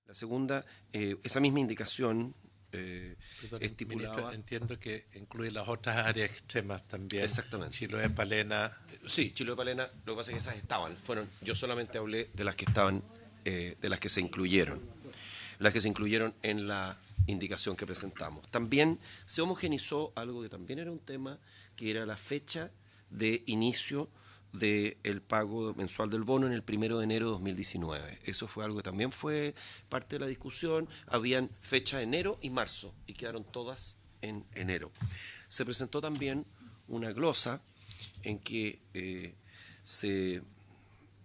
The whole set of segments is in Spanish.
La segunda, esa misma indicación Perdón, estipulaba... ministro, entiendo que incluye las otras áreas extremas también. Exactamente. Chiloé, Palena. Sí, Chiloé y Palena, lo que pasa es que esas estaban. Yo solamente hablé de las que estaban, de las que se incluyeron. Las que se incluyeron en la indicación que presentamos. También se homogenizó algo que también era un tema, que era la fecha de inicio del pago mensual del bono en el 1 de enero de 2019. Eso fue algo que también fue parte de la discusión. Habían fecha de enero y marzo y quedaron todas en enero. Se presentó también una glosa en que se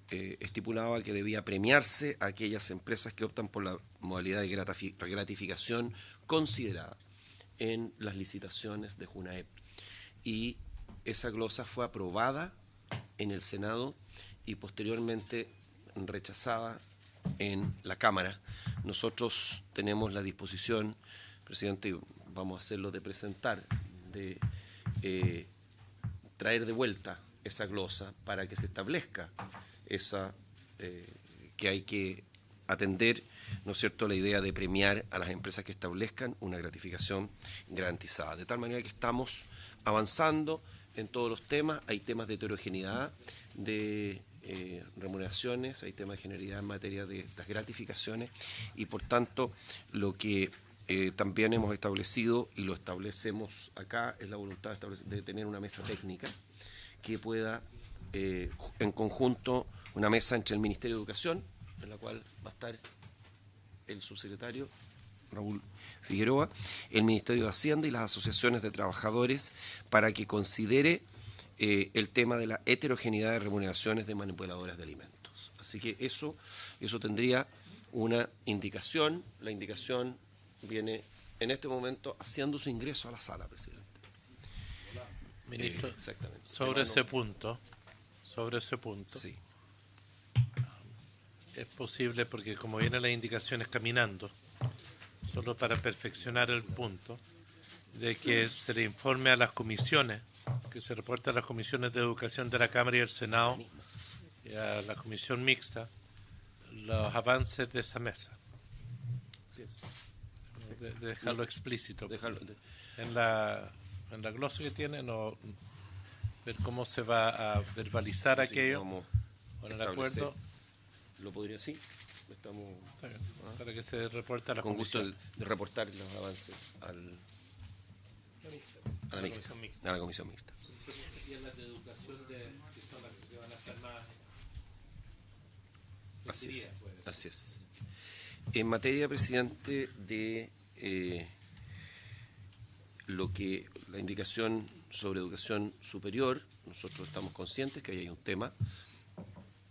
estipulaba que debía premiarse a aquellas empresas que optan por la modalidad de gratificación considerada en las licitaciones de Junaep. Y esa glosa fue aprobada en el Senado y posteriormente rechazada en la Cámara. Nosotros tenemos la disposición, presidente, y vamos a hacerlo, de presentar, de traer de vuelta esa glosa para que se establezca esa que hay que atender, ¿no es cierto?, la idea de premiar a las empresas que establezcan una gratificación garantizada. De tal manera que estamos avanzando en todos los temas. Hay temas de heterogeneidad de remuneraciones, hay temas de generalidad en materia de las gratificaciones y por tanto lo que también hemos establecido y lo establecemos acá es la voluntad de tener una mesa técnica que pueda en conjunto, una mesa entre el Ministerio de Educación, en la cual va a estar el subsecretario Raúl Figueroa, el Ministerio de Hacienda y las asociaciones de trabajadores para que considere el tema de la heterogeneidad de remuneraciones de manipuladoras de alimentos. Así que eso tendría una indicación. La indicación viene en este momento haciendo su ingreso a la sala, presidente. Ministro, exactamente. sobre ese punto, sí. Es posible, porque como vienen las indicaciones caminando, solo para perfeccionar el punto, de que se le informe a las comisiones, que se reporte a las comisiones de educación de la Cámara y el Senado, y a la comisión mixta, los avances de esa mesa. Así es. De dejarlo explícito. Dejarlo. En la glosa que tienen, o ver cómo se va a verbalizar Sí, aquello, vamos con el acuerdo, lo podría, sí, estamos para que se reporte a la con gusto comisión. de reportar los avances a la mixta, a la comisión mixta. Serían las de educación, que son las que van a estar más Así es. En materia, presidente, de lo que la indicación sobre educación superior, nosotros estamos conscientes que ahí hay un tema.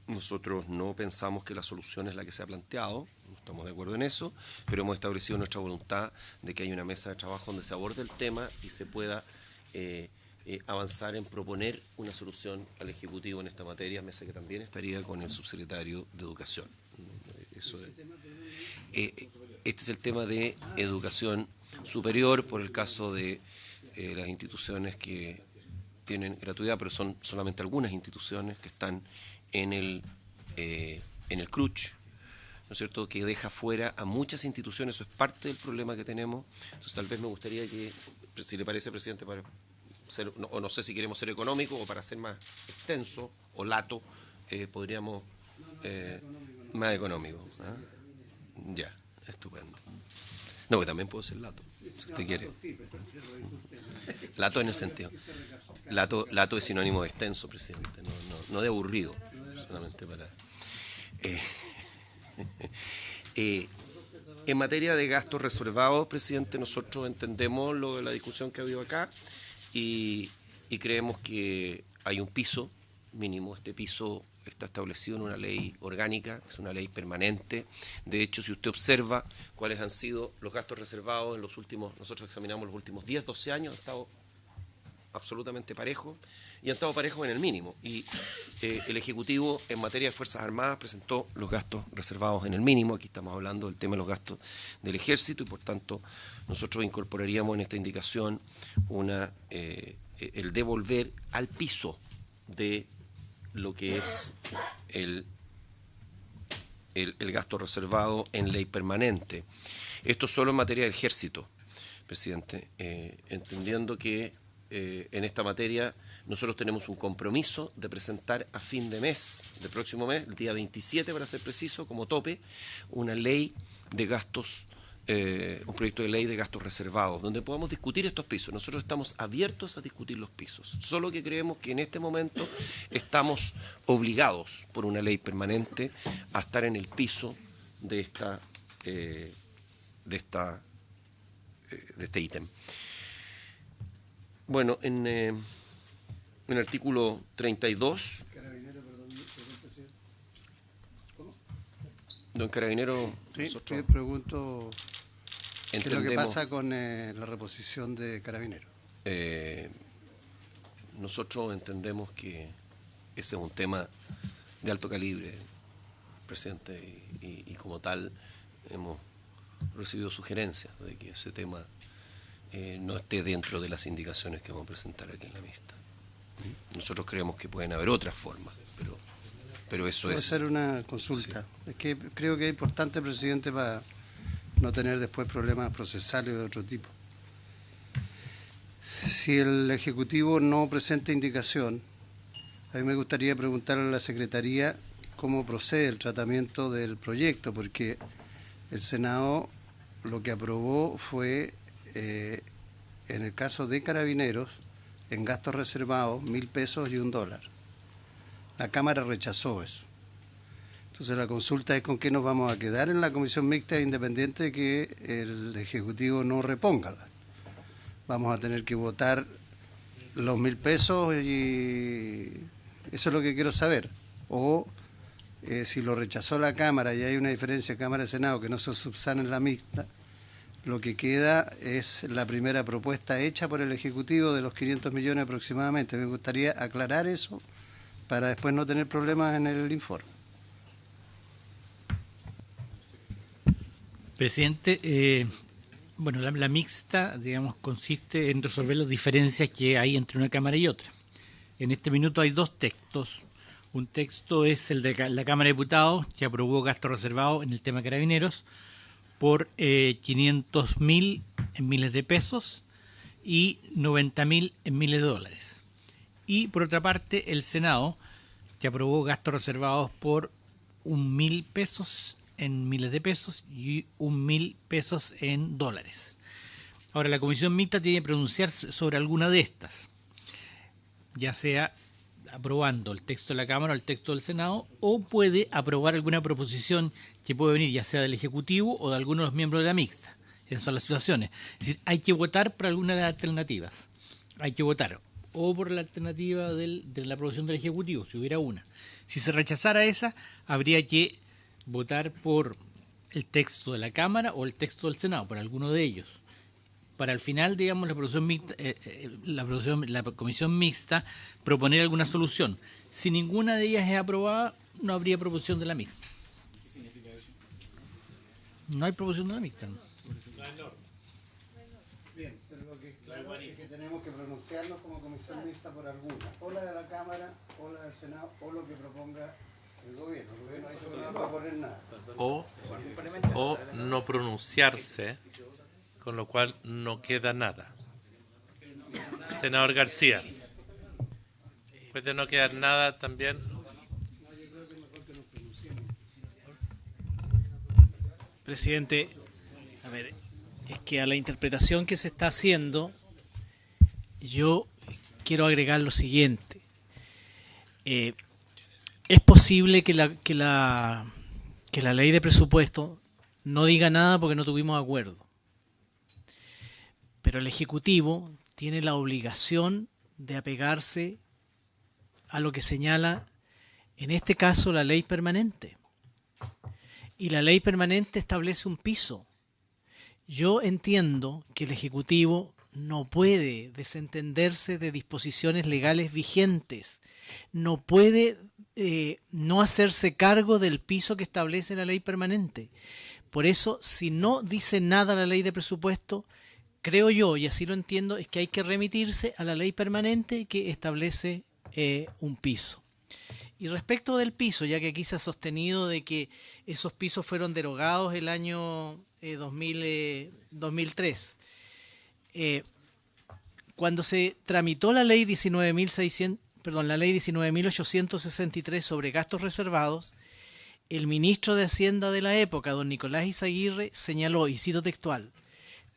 Nosotros no pensamos que la solución es la que se ha planteado, no estamos de acuerdo en eso, pero hemos establecido nuestra voluntad de que haya una mesa de trabajo donde se aborde el tema y se pueda avanzar en proponer una solución al Ejecutivo en esta materia, mesa que también estaría con el subsecretario de Educación. Este es el tema de educación superior por el caso de las instituciones que tienen gratuidad, pero son solamente algunas instituciones que están en el CRUCH, ¿no es cierto?, que deja fuera a muchas instituciones. Eso es parte del problema que tenemos. Entonces tal vez me gustaría que, si le parece, presidente, para ser, o no sé si queremos ser económico o para ser más extenso o lato, podríamos más económico. ¿Eh? Ya, estupendo. No, que también puedo ser lato, si usted quiere. Lato en el sentido. Lato es sinónimo de extenso, presidente, no de aburrido, solamente para... en materia de gastos reservados, presidente, nosotros entendemos lo de la discusión que ha habido acá y creemos que hay un piso mínimo. Este piso está establecido en una ley orgánica, es una ley permanente. De hecho, si usted observa cuáles han sido los gastos reservados en los últimos, nosotros examinamos los últimos 10, 12 años, han estado absolutamente parejos y han estado parejos en el mínimo. Y el Ejecutivo en materia de Fuerzas Armadas presentó los gastos reservados en el mínimo. Aquí estamos hablando del tema de los gastos del Ejército y por tanto nosotros incorporaríamos en esta indicación el devolver al piso de lo que es el gasto reservado en ley permanente. Esto solo en materia del ejército, presidente, entendiendo que en esta materia nosotros tenemos un compromiso de presentar a fin de mes, del próximo mes, el día 27 para ser preciso, como tope, una ley de gastos, un proyecto de ley de gastos reservados, donde podamos discutir estos pisos. Nosotros estamos abiertos a discutir los pisos, solo que creemos que en este momento estamos obligados por una ley permanente a estar en el piso de este ítem. Bueno, en el artículo 32... Don Carabinero, sí, nosotros pregunto qué es lo que entendemos, pasa con la reposición de Carabineros. nosotros entendemos que ese es un tema de alto calibre, presidente, y como tal hemos recibido sugerencias de que ese tema no esté dentro de las indicaciones que vamos a presentar aquí en la mixta. Nosotros creemos que pueden haber otras formas, pero eso Puedo es... hacer una consulta. Sí. Es que creo que es importante, presidente, para no tener después problemas procesales de otro tipo. Si el Ejecutivo no presenta indicación, a mí me gustaría preguntarle a la Secretaría cómo procede el tratamiento del proyecto, porque el Senado lo que aprobó fue, en el caso de Carabineros, en gastos reservados, 1.000 pesos y $1. La Cámara rechazó eso. Entonces la consulta es con qué nos vamos a quedar en la Comisión Mixta Independiente de que el Ejecutivo no reponga. Vamos a tener que votar los 1.000 pesos y eso es lo que quiero saber. O si lo rechazó la Cámara y hay una diferencia Cámara y Senado que no se subsana en la mixta, lo que queda es la primera propuesta hecha por el Ejecutivo de los 500 millones aproximadamente. Me gustaría aclarar eso para después no tener problemas en el informe. Presidente, bueno, la mixta, digamos, consiste en resolver las diferencias que hay entre una Cámara y otra. En este minuto hay dos textos. Un texto es el de la Cámara de Diputados, que aprobó gasto reservado en el tema Carabineros por 500.000 en miles de pesos y 90.000 en miles de dólares. Y por otra parte, el Senado, que aprobó gastos reservados por 1.000 pesos en miles de pesos y 1.000 pesos en dólares. Ahora, la Comisión Mixta tiene que pronunciarse sobre alguna de estas, ya sea aprobando el texto de la Cámara o el texto del Senado, o puede aprobar alguna proposición que puede venir ya sea del Ejecutivo o de alguno de los miembros de la mixta. Esas son las situaciones. Es decir, hay que votar por alguna de las alternativas. Hay que votar o por la alternativa de la aprobación del Ejecutivo, si hubiera una. Si se rechazara esa, habría que votar por el texto de la Cámara o el texto del Senado, por alguno de ellos. Para al final, digamos, la comisión mixta proponer alguna solución. Si ninguna de ellas es aprobada, no habría proposición de la mixta. ¿Qué significa eso? No hay proposición de la mixta, ¿no? No hay norma. Bien, lo que claro es que tenemos que pronunciarnos como comisión mixta por alguna, o la de la Cámara, o la del Senado, o lo que proponga el gobierno. El gobierno ha dicho que no va a proponer nada. O no pronunciarse, con lo cual no queda nada. Senador García. Puede no quedar nada también. Presidente, a ver, es que a la interpretación que se está haciendo, yo quiero agregar lo siguiente. Es posible que la ley de presupuesto no diga nada porque no tuvimos acuerdo. Pero el Ejecutivo tiene la obligación de apegarse a lo que señala, en este caso, la ley permanente. Y la ley permanente establece un piso. Yo entiendo que el Ejecutivo no puede desentenderse de disposiciones legales vigentes, no puede no hacerse cargo del piso que establece la ley permanente. Por eso, si no dice nada la ley de presupuesto, creo yo, y así lo entiendo, es que hay que remitirse a la ley permanente que establece un piso. Y respecto del piso, ya que aquí se ha sostenido de que esos pisos fueron derogados el año 2003, cuando se tramitó la ley 19.863 sobre gastos reservados, el ministro de Hacienda de la época, don Nicolás Izaguirre, señaló, y cito textual: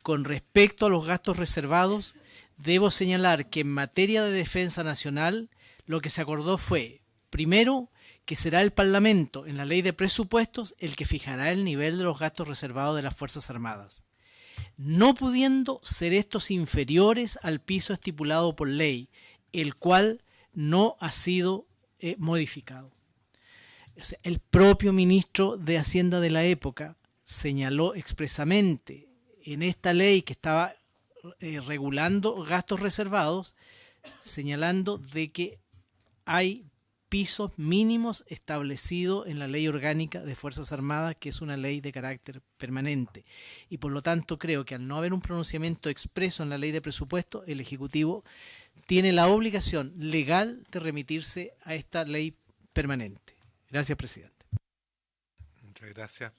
con respecto a los gastos reservados, debo señalar que en materia de defensa nacional lo que se acordó fue, primero, que será el Parlamento, en la ley de presupuestos, el que fijará el nivel de los gastos reservados de las Fuerzas Armadas, no pudiendo ser estos inferiores al piso estipulado por ley, el cual no ha sido modificado. O sea, el propio ministro de Hacienda de la época señaló expresamente en esta ley que estaba regulando gastos reservados, señalando de que hay pisos mínimos establecidos en la Ley Orgánica de Fuerzas Armadas, que es una ley de carácter permanente. Y por lo tanto creo que al no haber un pronunciamiento expreso en la Ley de Presupuesto, el Ejecutivo tiene la obligación legal de remitirse a esta ley permanente. Gracias, presidente. Muchas gracias.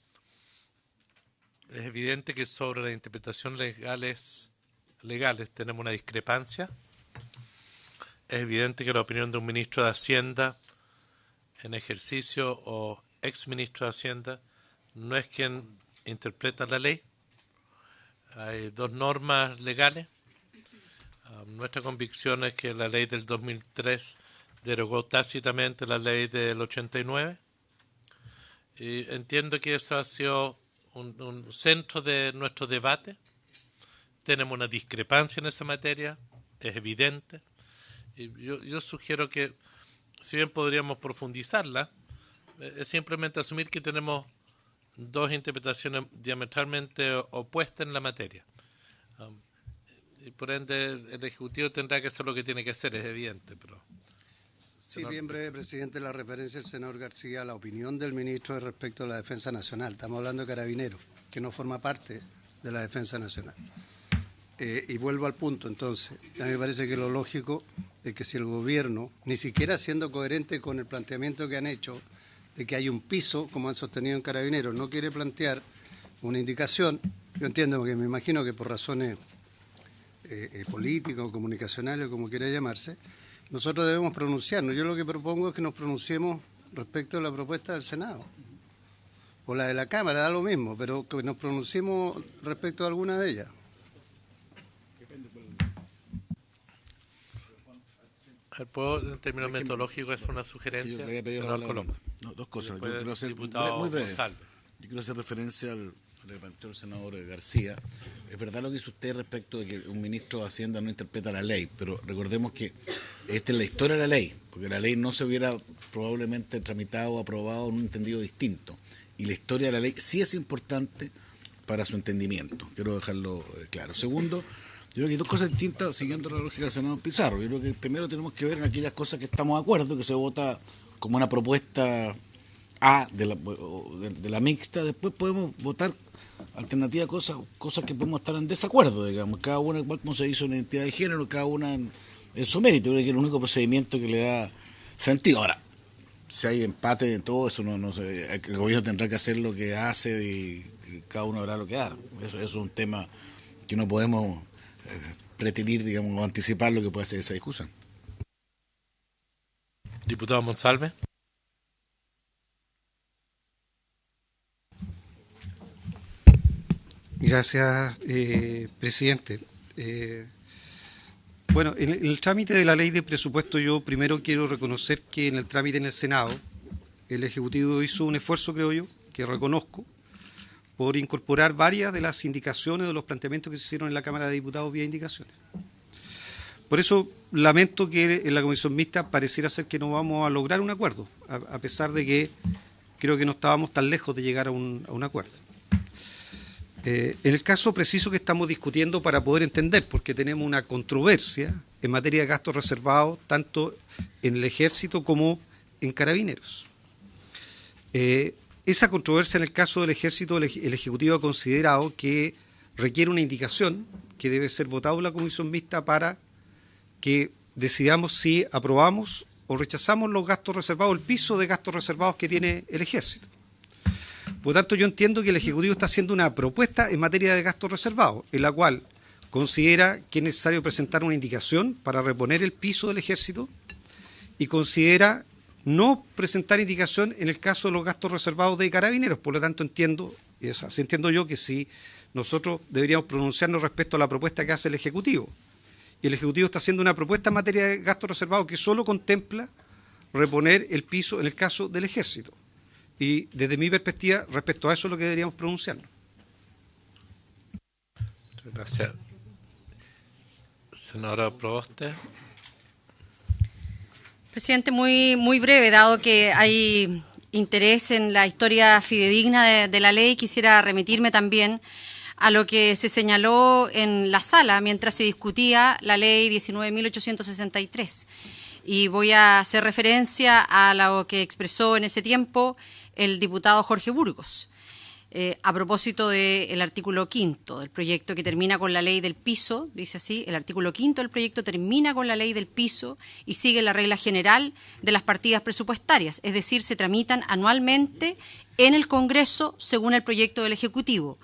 Es evidente que sobre la interpretación legales tenemos una discrepancia. Es evidente que la opinión de un ministro de Hacienda en ejercicio o ex ministro de Hacienda no es quien interpreta la ley. Hay dos normas legales. Nuestra convicción es que la ley del 2003 derogó tácitamente la ley del 89. Y entiendo que eso ha sido un centro de nuestro debate. Tenemos una discrepancia en esa materia, es evidente. Y yo sugiero que, si bien podríamos profundizarla, es simplemente asumir que tenemos dos interpretaciones diametralmente opuestas en la materia. Y por ende, el Ejecutivo tendrá que hacer lo que tiene que hacer, es evidente. Pero sí, bien breve, presidente, la referencia del senador García a la opinión del ministro respecto a la defensa nacional. Estamos hablando de Carabineros, que no forma parte de la defensa nacional. Y vuelvo al punto, entonces, a mí me parece que lo lógico es que si el gobierno, ni siquiera siendo coherente con el planteamiento que han hecho, de que hay un piso, como han sostenido en Carabineros, no quiere plantear una indicación, yo entiendo que me imagino que por razones políticas o comunicacionales, como quiera llamarse, nosotros debemos pronunciarnos. Yo lo que propongo es que nos pronunciemos respecto a la propuesta del Senado, o la de la Cámara, da lo mismo, pero que nos pronunciemos respecto a alguna de ellas. ¿Puedo, en términos metodológicos, hacer una sugerencia? Yo le había pedido no, dos cosas. Yo quiero hacer muy breve. González. Yo quiero hacer referencia al planteó el senador García. Es verdad lo que dice usted respecto de que un ministro de Hacienda no interpreta la ley, pero recordemos que esta es la historia de la ley, porque la ley no se hubiera probablemente tramitado o aprobado en un entendido distinto. Y la historia de la ley sí es importante para su entendimiento. Quiero dejarlo claro. Segundo, yo creo que hay dos cosas distintas siguiendo la lógica del senador Pizarro. Yo creo que primero tenemos que ver en aquellas cosas que estamos de acuerdo, que se vota como una propuesta A de la mixta. Después podemos votar alternativa cosas que podemos estar en desacuerdo, digamos. Cada una, igual como se hizo en identidad de género, cada una en su mérito. Yo creo que es el único procedimiento que le da sentido. Ahora, si hay empate en todo eso, no sé, el gobierno tendrá que hacer lo que hace y cada uno hará lo que haga. Eso es un tema que no podemos pretender, digamos, o anticipar lo que puede ser esa discusión. Diputado Monsalve. Gracias, presidente. Bueno, en el trámite de la ley de presupuesto, yo primero quiero reconocer que en el trámite en el Senado el Ejecutivo hizo un esfuerzo, creo yo, que reconozco, por incorporar varias de las indicaciones de los planteamientos que se hicieron en la Cámara de Diputados vía indicaciones. Por eso lamento que en la comisión mixta pareciera ser que no vamos a lograr un acuerdo, a pesar de que creo que no estábamos tan lejos de llegar a un acuerdo. En el caso preciso que estamos discutiendo, para poder entender, porque tenemos una controversia en materia de gastos reservados, tanto en el Ejército como en Carabineros. Esa controversia en el caso del Ejército, el Ejecutivo ha considerado que requiere una indicación que debe ser votada en la comisión mixta para que decidamos si aprobamos o rechazamos los gastos reservados, el piso de gastos reservados que tiene el Ejército. Por lo tanto, yo entiendo que el Ejecutivo está haciendo una propuesta en materia de gastos reservados, en la cual considera que es necesario presentar una indicación para reponer el piso del Ejército y considera no presentar indicación en el caso de los gastos reservados de Carabineros. Por lo tanto, entiendo, y eso, así entiendo yo, que sí, nosotros deberíamos pronunciarnos respecto a la propuesta que hace el Ejecutivo. Y el Ejecutivo está haciendo una propuesta en materia de gastos reservados que solo contempla reponer el piso en el caso del Ejército. Y desde mi perspectiva, respecto a eso es lo que deberíamos pronunciarnos. Gracias. Senadora Proboste. Presidente, muy breve, dado que hay interés en la historia fidedigna de la ley, quisiera remitirme también a lo que se señaló en la sala mientras se discutía la ley 19.863. Y voy a hacer referencia a lo que expresó en ese tiempo el diputado Jorge Burgos, a propósito del artículo 5 del proyecto que termina con la ley del piso. Dice así: el artículo 5 del proyecto termina con la ley del piso y sigue la regla general de las partidas presupuestarias, es decir, se tramitan anualmente en el Congreso según el proyecto del Ejecutivo.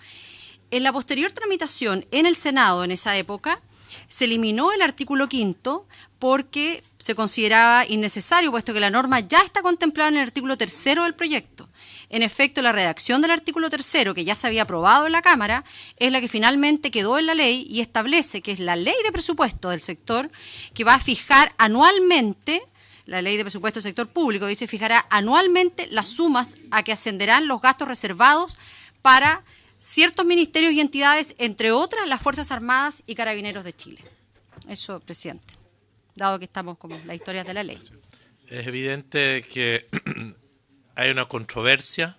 En la posterior tramitación en el Senado en esa época se eliminó el artículo 5 porque se consideraba innecesario, puesto que la norma ya está contemplada en el artículo 3 del proyecto. En efecto, la redacción del artículo 3, que ya se había aprobado en la Cámara, es la que finalmente quedó en la ley y establece que es la ley de presupuesto del sector que va a fijar anualmente, la ley de presupuesto del sector público, dice, fijará anualmente las sumas a que ascenderán los gastos reservados para ciertos ministerios y entidades, entre otras las Fuerzas Armadas y Carabineros de Chile. Eso, presidente, dado que estamos como las historias de la ley. Es evidente que hay una controversia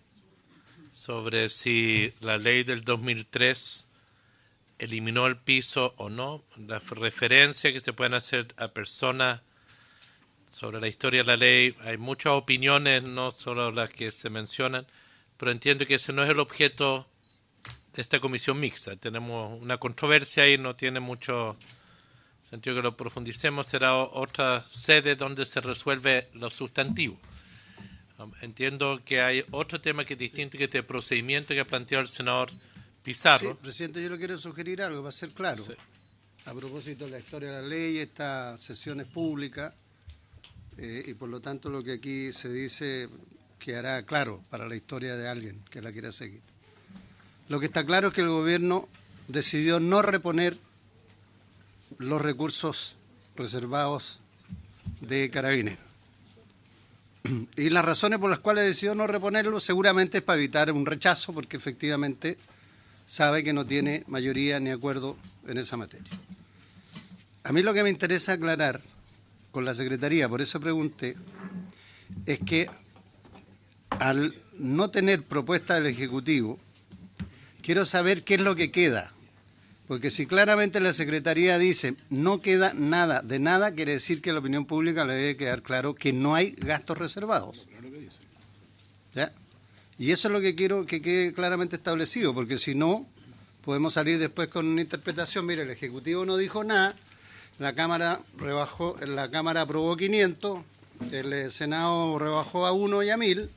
sobre si la ley del 2003 eliminó el piso o no. La referencia que se pueden hacer a personas sobre la historia de la ley, hay muchas opiniones, no solo las que se mencionan, pero entiendo que ese no es el objeto de esta comisión mixta. Tenemos una controversia y no tiene mucho sentido que lo profundicemos. Será otra sede donde se resuelve lo sustantivo. Entiendo que hay otro tema que es distinto, que este procedimiento que ha planteado el senador Pizarro. Sí, presidente, yo le quiero sugerir algo, va a ser claro. Sí. A propósito de la historia de la ley, esta sesión es pública y por lo tanto lo que aquí se dice quedará claro para la historia de alguien que la quiera seguir. Lo que está claro es que el gobierno decidió no reponer los recursos reservados de Carabineros. Y las razones por las cuales decidió no reponerlo seguramente es para evitar un rechazo, porque efectivamente sabe que no tiene mayoría ni acuerdo en esa materia. A mí lo que me interesa aclarar con la Secretaría, por eso pregunté, es que al no tener propuesta del Ejecutivo, quiero saber qué es lo que queda. Porque si claramente la Secretaría dice no queda nada de nada, quiere decir que a la opinión pública le debe quedar claro que no hay gastos reservados. ¿Ya? Y eso es lo que quiero que quede claramente establecido, porque si no, podemos salir después con una interpretación. Mire, el Ejecutivo no dijo nada, la Cámara aprobó 500, el Senado rebajó a 1 y a 1000,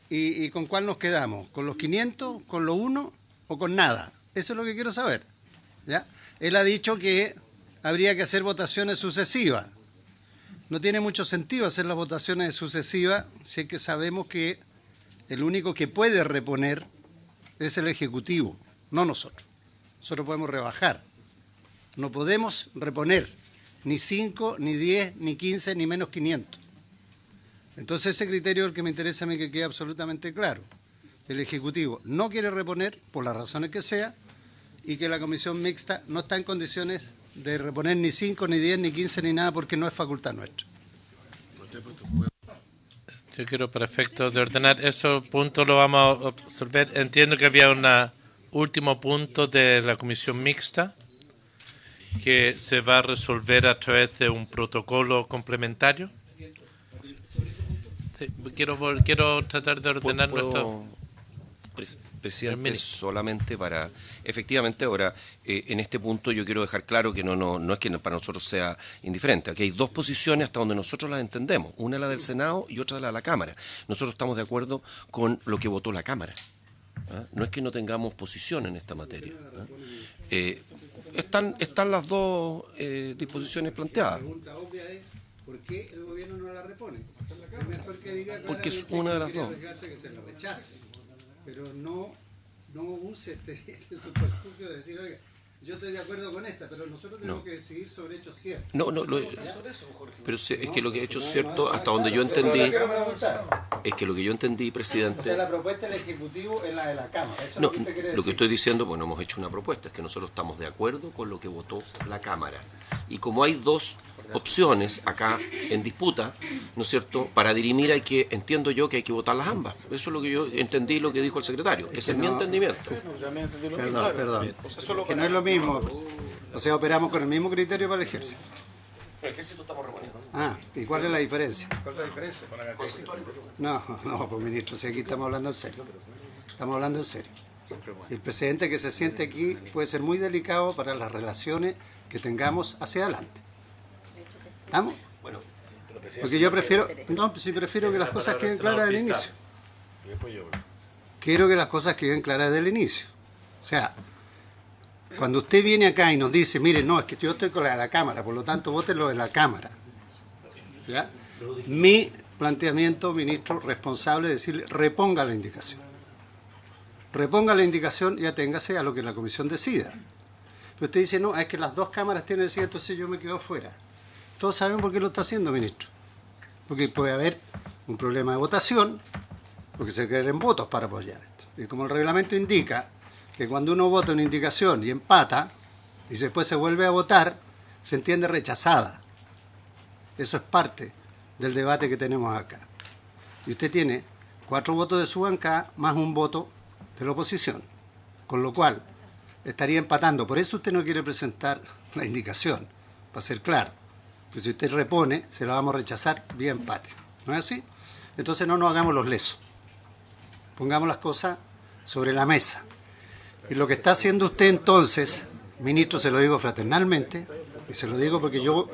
y ¿con cuál nos quedamos? ¿Con los 500, con los 1 o con nada? Eso es lo que quiero saber. ¿Ya? Él ha dicho que habría que hacer votaciones sucesivas. No tiene mucho sentido hacer las votaciones sucesivas si es que sabemos que el único que puede reponer es el Ejecutivo, no nosotros. Nosotros podemos rebajar. No podemos reponer ni 5, ni 10, ni 15, ni menos 500. Entonces ese criterio es el que me interesa a mí que quede absolutamente claro. El Ejecutivo no quiere reponer, por las razones que sea, y que la comisión mixta no está en condiciones de reponer ni 5, ni 10, ni 15, ni nada, porque no es facultad nuestra. Yo quiero, para efectos de ordenar, esos puntos lo vamos a resolver. Entiendo que había un último punto de la comisión mixta que se va a resolver a través de un protocolo complementario. Sí, quiero tratar de ordenar nuestro... Presidente, solamente para... Efectivamente, ahora, en este punto yo quiero dejar claro que no es que para nosotros sea indiferente. Aquí hay dos posiciones hasta donde nosotros las entendemos. Una la del Senado y otra la de la Cámara. Nosotros estamos de acuerdo con lo que votó la Cámara. ¿Ah? No es que no tengamos posición en esta materia. ¿Ah? Están las dos disposiciones planteadas. La pregunta obvia es, ¿por qué el gobierno no la repone? Es mejor que diga porque es una de las dos. Que se la rechace, pero no use este subterfugio de decir, oiga, yo estoy de acuerdo con esta, pero nosotros tenemos que decidir sobre hechos ciertos. Pero es que lo que he hecho es cierto, hasta donde yo entendí, es que lo que yo entendí, presidente... O sea, la propuesta del Ejecutivo es la de la Cámara. Eso No, es lo que usted quiere lo decir. que estoy diciendo, bueno, hemos hecho una propuesta, es que nosotros estamos de acuerdo con lo que votó la Cámara. Y como hay dos opciones acá en disputa, ¿no es cierto?, para dirimir entiendo yo que hay que votarlas ambas. Eso es lo que yo entendí, lo que dijo el secretario. Ese es mi entendimiento. Perdón. Que no es lo mismo. O sea, operamos con el mismo criterio para el ejército. El ejército estamos reponiendo. Ah, ¿y cuál es la diferencia? ¿Cuál es la diferencia? No, pues ministro, si aquí estamos hablando en serio. Estamos hablando en serio. El presidente que se siente aquí puede ser muy delicado para las relaciones que tengamos hacia adelante. ¿Estamos? Bueno, porque yo prefiero que las cosas queden claras del inicio. Quiero que las cosas queden claras del inicio. O sea, cuando usted viene acá y nos dice, mire, no, es que yo estoy con la Cámara, por lo tanto, vótenlo en la Cámara. ¿Ya? Mi planteamiento, ministro, responsable es decirle, reponga la indicación. Reponga la indicación y aténgase a lo que la comisión decida. Pero usted dice, no, es que las dos cámaras tienen que decir, entonces yo me quedo fuera. Todos saben por qué lo está haciendo, ministro. Porque puede haber un problema de votación, porque se requieren votos para apoyar esto. Y como el reglamento indica que cuando uno vota una indicación y empata, y después se vuelve a votar, se entiende rechazada. Eso es parte del debate que tenemos acá. Y usted tiene 4 votos de su bancada más un voto de la oposición, con lo cual estaría empatando. Por eso usted no quiere presentar la indicación, para ser claro. Que si usted repone, se la vamos a rechazar vía empate. ¿No es así? Entonces no nos hagamos los lesos. Pongamos las cosas sobre la mesa. Y lo que está haciendo usted entonces, ministro, se lo digo fraternalmente, y se lo digo porque yo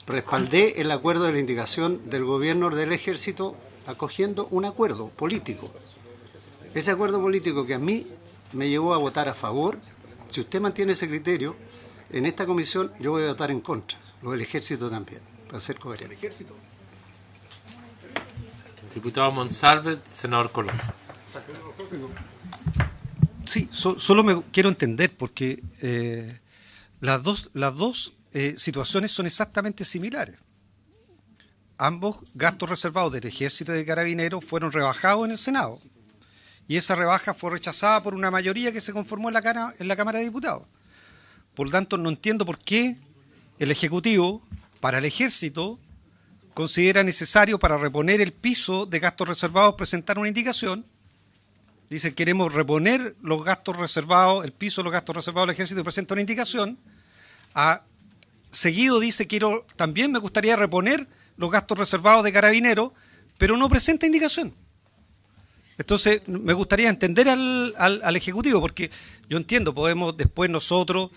respaldé el acuerdo de la indicación del gobierno del ejército acogiendo un acuerdo político. Ese acuerdo político que a mí me llevó a votar a favor, si usted mantiene ese criterio, en esta comisión yo voy a votar en contra, lo del ejército también, para ser coherente. Diputado Monsalve, senador Colón. Sí, solo me quiero entender porque las dos situaciones son exactamente similares. Ambos gastos reservados del Ejército y de Carabineros fueron rebajados en el Senado y esa rebaja fue rechazada por una mayoría que se conformó en la Cámara de Diputados. Por lo tanto, no entiendo por qué el Ejecutivo, para el Ejército, considera necesario para reponer el piso de gastos reservados presentar una indicación. Dice, queremos reponer los gastos reservados, el piso de los gastos reservados del Ejército y presenta una indicación. Seguido dice, también me gustaría reponer los gastos reservados de Carabineros, pero no presenta indicación. Entonces, me gustaría entender al Ejecutivo, porque yo entiendo, podemos después nosotros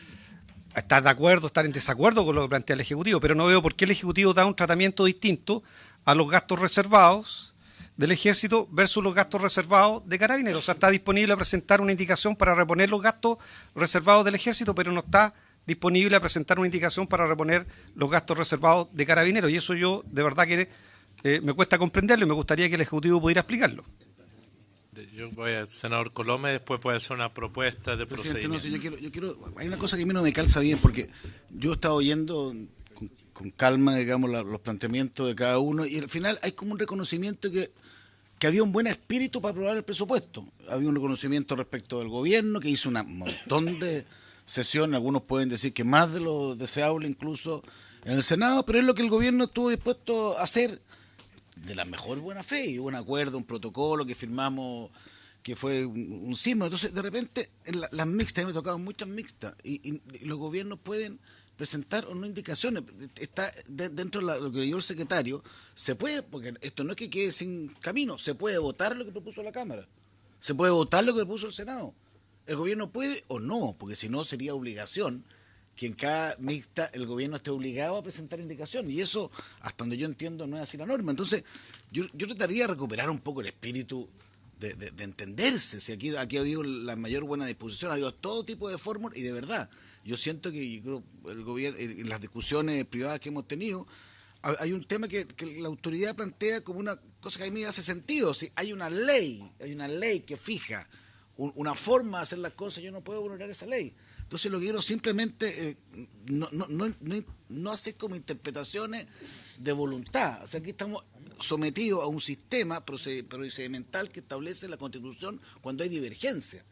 estar de acuerdo, estar en desacuerdo con lo que plantea el Ejecutivo, pero no veo por qué el Ejecutivo da un tratamiento distinto a los gastos reservados del Ejército versus los gastos reservados de Carabineros. O sea, está disponible a presentar una indicación para reponer los gastos reservados del Ejército, pero no está disponible a presentar una indicación para reponer los gastos reservados de Carabineros. Y eso yo, de verdad que me cuesta comprenderlo y me gustaría que el Ejecutivo pudiera explicarlo. Yo voy al senador Colome, después voy a hacer una propuesta de Presidente, procedimiento. yo quiero, hay una cosa que a mí no me calza bien, porque yo he estado oyendo con calma, digamos, los planteamientos de cada uno, y al final hay como un reconocimiento que había un buen espíritu para aprobar el presupuesto. Había un reconocimiento respecto del gobierno, que hizo un montón de sesiones, algunos pueden decir que más de lo deseable incluso en el Senado, pero es lo que el gobierno estuvo dispuesto a hacer de la mejor buena fe, y hubo un acuerdo, un protocolo que firmamos, que fue un símbolo. Entonces, de repente, en las mixtas, me ha tocado muchas mixtas, y los gobiernos pueden presentar o no indicaciones. Está dentro de lo que leyó el secretario, se puede, porque esto no es que quede sin camino, se puede votar lo que propuso la Cámara. Se puede votar lo que puso el Senado. El gobierno puede o no, porque si no sería obligación que en cada mixta el gobierno esté obligado a presentar indicación. Y eso, hasta donde yo entiendo, no es así la norma. Entonces, yo trataría de recuperar un poco el espíritu de entenderse. Si aquí ha habido la mayor buena disposición, ha habido todo tipo de fórmulas y de verdad. Yo siento que yo creo, el gobierno, en las discusiones privadas que hemos tenido, hay un tema que la autoridad plantea como una cosa que a mí me hace sentido. Si hay una ley que fija una forma de hacer las cosas, yo no puedo vulnerar esa ley. Entonces lo que quiero simplemente no hacer como interpretaciones de voluntad. O sea, aquí estamos sometidos a un sistema procedimental que establece la Constitución cuando hay divergencia.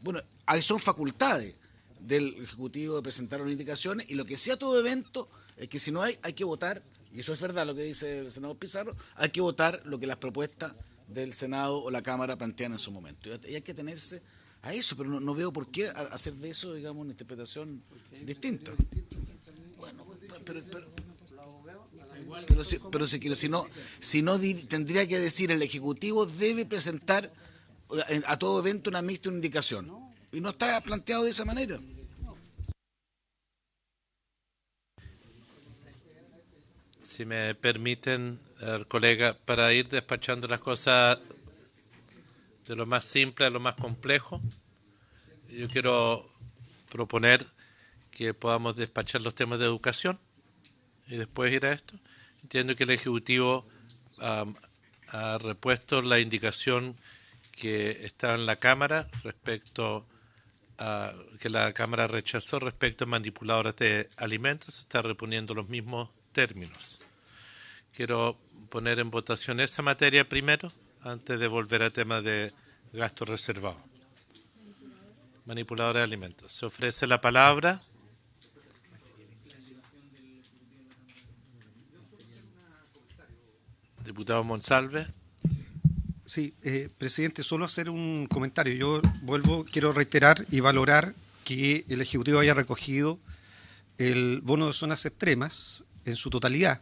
Bueno, ahí son facultades del Ejecutivo de presentar unas indicaciones, y lo que sea todo evento es que si no hay que votar, y eso es verdad lo que dice el senador Pizarro, hay que votar lo que las propuestas del Senado o la Cámara plantean en su momento. Y hay que tenerse a eso, pero no veo por qué hacer de eso, digamos, una interpretación distinta. Bueno, si no tendría que decir el Ejecutivo debe presentar a todo evento una mixta, una indicación. Y no está planteado de esa manera. Si me permiten, colega, para ir despachando las cosas de lo más simple a lo más complejo, yo quiero proponer que podamos despachar los temas de educación y después ir a esto. Entiendo que el Ejecutivo ha repuesto la indicación que estaba en la Cámara respecto a que la Cámara rechazó respecto a manipuladores de alimentos. Se está reponiendo los mismos términos. Quiero poner en votación esa materia primero, antes de volver al tema de gastos reservados. Manipuladores de alimentos. Se ofrece la palabra. Diputado Monsalve. Sí, presidente, solo hacer un comentario. Yo quiero reiterar y valorar que el Ejecutivo haya recogido el bono de zonas extremas en su totalidad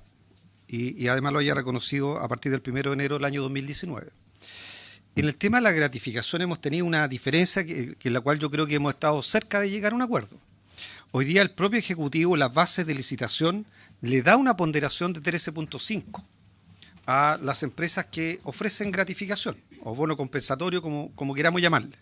y además lo haya reconocido a partir del 1 de enero del año 2019. En el tema de la gratificación hemos tenido una diferencia que en la cual yo creo que hemos estado cerca de llegar a un acuerdo. Hoy día el propio Ejecutivo, las bases de licitación, le da una ponderación de 13.5 a las empresas que ofrecen gratificación o bono compensatorio, como queramos llamarle.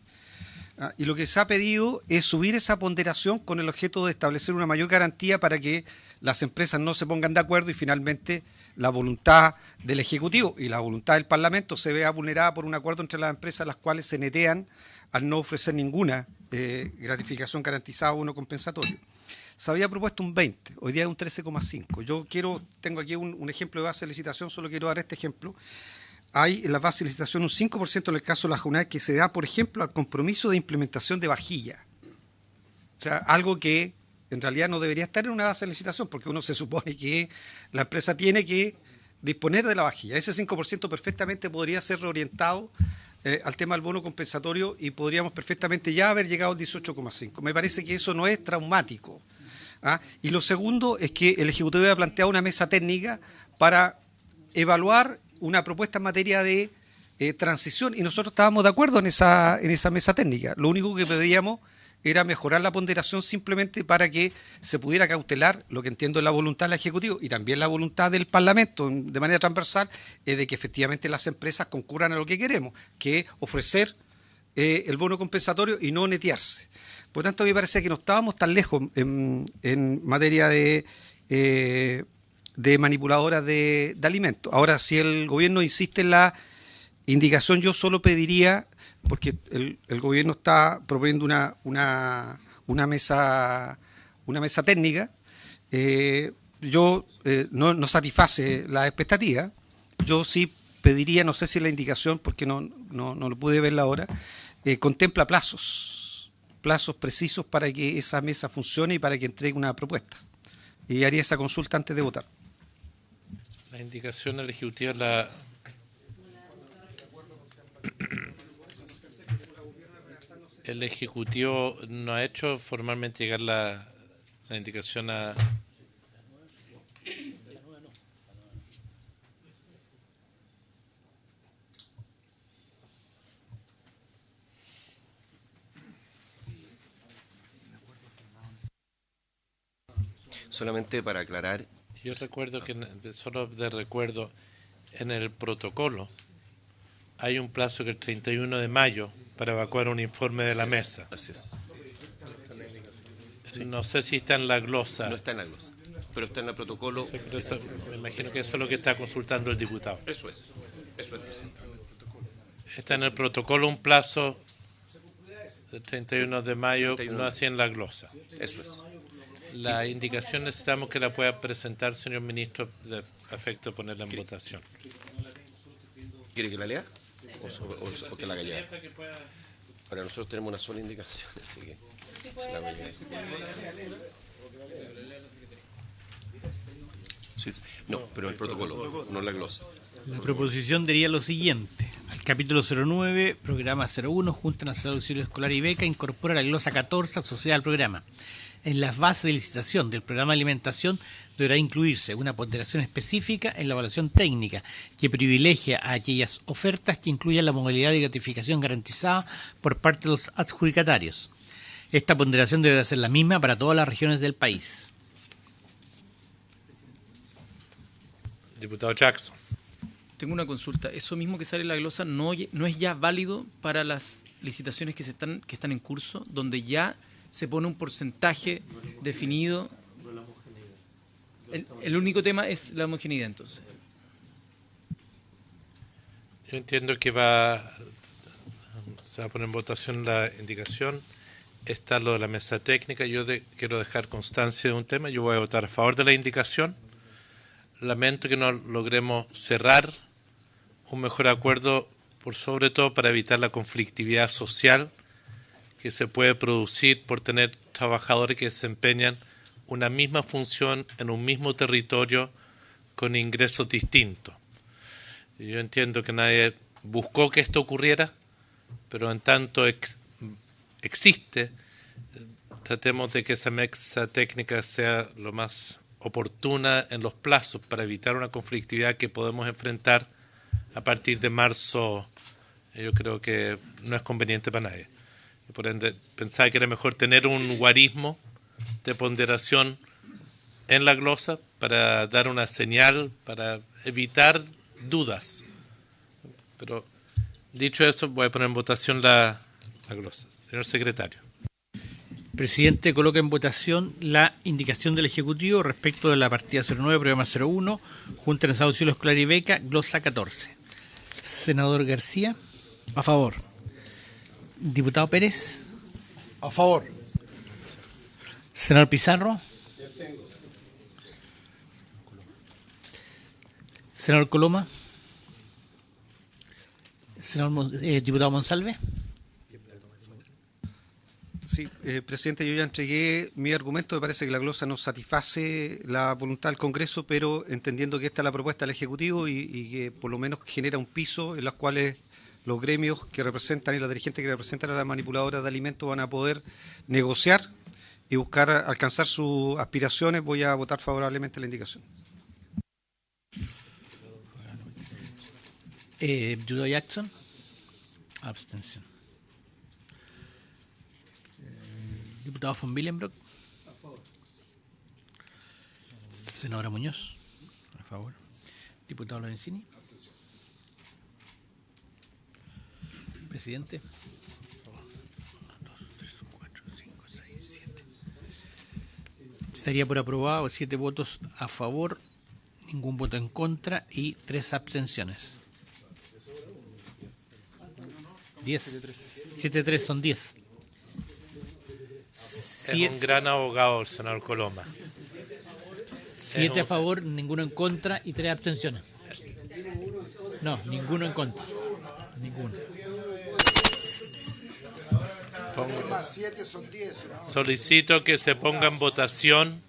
Y lo que se ha pedido es subir esa ponderación con el objeto de establecer una mayor garantía para que las empresas no se pongan de acuerdo y finalmente la voluntad del Ejecutivo y la voluntad del Parlamento se vea vulnerada por un acuerdo entre las empresas, las cuales se netean al no ofrecer ninguna gratificación garantizada o bono compensatorio. Se había propuesto un 20, hoy día es un 13,5. Tengo aquí un ejemplo de base de licitación, solo quiero dar este ejemplo. Hay en la base de licitación un 5% en el caso de la JUNAED que se da, por ejemplo, al compromiso de implementación de vajilla. O sea, algo que en realidad no debería estar en una base de licitación, porque uno se supone que la empresa tiene que disponer de la vajilla. Ese 5% perfectamente podría ser reorientado al tema del bono compensatorio y podríamos perfectamente ya haber llegado al 18,5. Me parece que eso no es traumático. Y lo segundo es que el Ejecutivo había planteado una mesa técnica para evaluar una propuesta en materia de transición y nosotros estábamos de acuerdo en esa mesa técnica. Lo único que pedíamos era mejorar la ponderación simplemente para que se pudiera cautelar, lo que entiendo es la voluntad del Ejecutivo y también la voluntad del Parlamento de manera transversal, es de que efectivamente las empresas concurran a lo que queremos, que es ofrecer el bono compensatorio y no netearse. Por tanto, a mí me parece que no estábamos tan lejos en materia de manipuladoras de alimentos. Ahora, si el gobierno insiste en la indicación, yo solo pediría, porque el gobierno está proponiendo una mesa técnica, no satisface las expectativas. Yo sí pediría, no sé si la indicación, porque no lo pude verla ahora, contempla plazos precisos para que esa mesa funcione y para que entregue una propuesta. Y haría esa consulta antes de votar. La indicación del Ejecutivo el Ejecutivo no ha hecho formalmente llegar la indicación a... Solamente para aclarar, Yo recuerdo que, solo de recuerdo, en el protocolo hay un plazo que el 31 de mayo para evacuar un informe de la mesa. así es, No sé si está en la glosa. no está en la glosa, pero está en el protocolo. Sí, pero me imagino que eso es lo que está consultando el diputado. Eso es, presidente. Está en el protocolo un plazo del 31 de mayo, 31. no así en la glosa. Eso es. La indicación necesitamos que la pueda presentar, señor ministro, de efecto de ponerla en votación. ¿Quiere que la lea? O que la haga ya. Ahora nosotros tenemos una sola indicación, así que se la voy a leer. Sí, sí. No, pero el protocolo, no la glosa. La proposición diría lo siguiente. Al capítulo 09, programa 01, Junta Nacional de Auxilio Escolar y Beca, incorpora la glosa 14 asociada al programa. En las bases de licitación del programa de alimentación deberá incluirse una ponderación específica en la evaluación técnica que privilegia a aquellas ofertas que incluyan la modalidad de gratificación garantizada por parte de los adjudicatarios. Esta ponderación deberá ser la misma para todas las regiones del país. Diputado Jackson. Tengo una consulta. ¿Eso mismo que sale en la glosa no es ya válido para las licitaciones que están en curso, donde ya se pone un porcentaje definido? El único tema es la homogeneidad, entonces. Yo entiendo que se va a poner en votación la indicación. Está lo de la mesa técnica. Yo quiero dejar constancia de un tema. Yo voy a votar a favor de la indicación. Lamento que no logremos cerrar un mejor acuerdo, por sobre todo para evitar la conflictividad social que se puede producir por tener trabajadores que desempeñan una misma función en un mismo territorio con ingresos distintos. Yo entiendo que nadie buscó que esto ocurriera, pero en tanto existe, tratemos de que esa mesa técnica sea lo más oportuna en los plazos para evitar una conflictividad que podemos enfrentar a partir de marzo. Yo creo que no es conveniente para nadie. Por ende, pensaba que era mejor tener un guarismo de ponderación en la glosa para dar una señal, para evitar dudas. Pero dicho eso, voy a poner en votación la glosa. Señor secretario. Presidente, coloca en votación la indicación del Ejecutivo respecto de la partida 09, programa 01, Junta Nacional de Auxilio Escolar y Beca, glosa 14. Senador García. A favor. Diputado Pérez. A favor. Senador Pizarro. Senador Coloma. Diputado Monsalve. Sí, presidente, yo ya entregué mi argumento. Me parece que la glosa no satisface la voluntad del Congreso, pero entendiendo que esta es la propuesta del Ejecutivo y que por lo menos genera un piso en los cuales los gremios que representan y los dirigentes que representan a las manipuladoras de alimentos van a poder negociar y buscar alcanzar sus aspiraciones, voy a votar favorablemente la indicación. Diputado Jackson. Abstención. Diputado von Willenbrock. A favor. Senadora Muñoz. A favor. Diputado Lorenzini. Presidente. 1, 2, 3, 4, 5, 6, 7. Estaría por aprobado 7 votos a favor, ningún voto en contra y 3 abstenciones. 10. 7-3 son 10. Es un gran abogado el senador Coloma. 7 a favor, ninguno en contra y 3 abstenciones. No, ninguno en contra. Ninguno. Solicito que se ponga en votación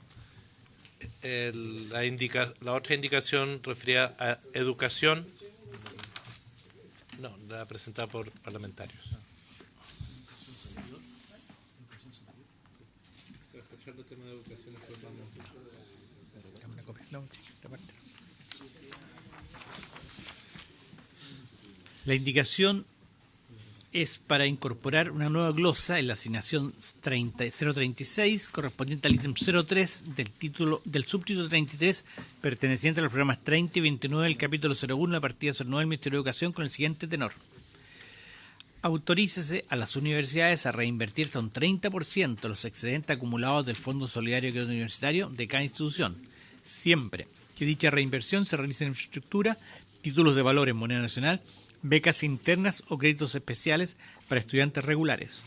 la otra indicación referida a educación. No, la presentada por parlamentarios. La indicación es para incorporar una nueva glosa en la asignación 036 correspondiente al ítem 03 del subtítulo 33 perteneciente a los programas 30 y 29 del capítulo 01 la partida 09 del Ministerio de Educación con el siguiente tenor. Autorícese a las universidades a reinvertir hasta un 30% los excedentes acumulados del Fondo Solidario de Crédito Universitario de cada institución, siempre que dicha reinversión se realice en infraestructura, títulos de valor en moneda nacional, becas internas o créditos especiales para estudiantes regulares.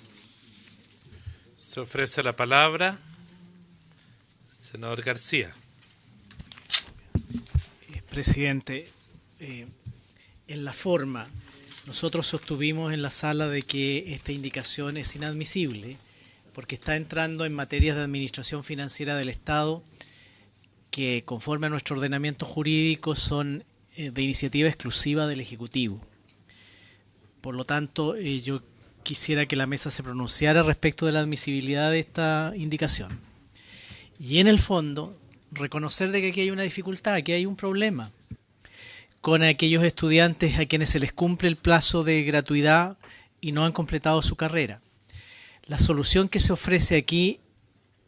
Se ofrece la palabra. Senador García. Presidente, en la forma, nosotros sostuvimos en la sala de que esta indicación es inadmisible porque está entrando en materias de administración financiera del Estado que, conforme a nuestro ordenamiento jurídico, son de iniciativa exclusiva del Ejecutivo. Por lo tanto, yo quisiera que la mesa se pronunciara respecto de la admisibilidad de esta indicación. Y en el fondo, reconocer de que aquí hay una dificultad, que hay un problema con aquellos estudiantes a quienes se les cumple el plazo de gratuidad y no han completado su carrera. La solución que se ofrece aquí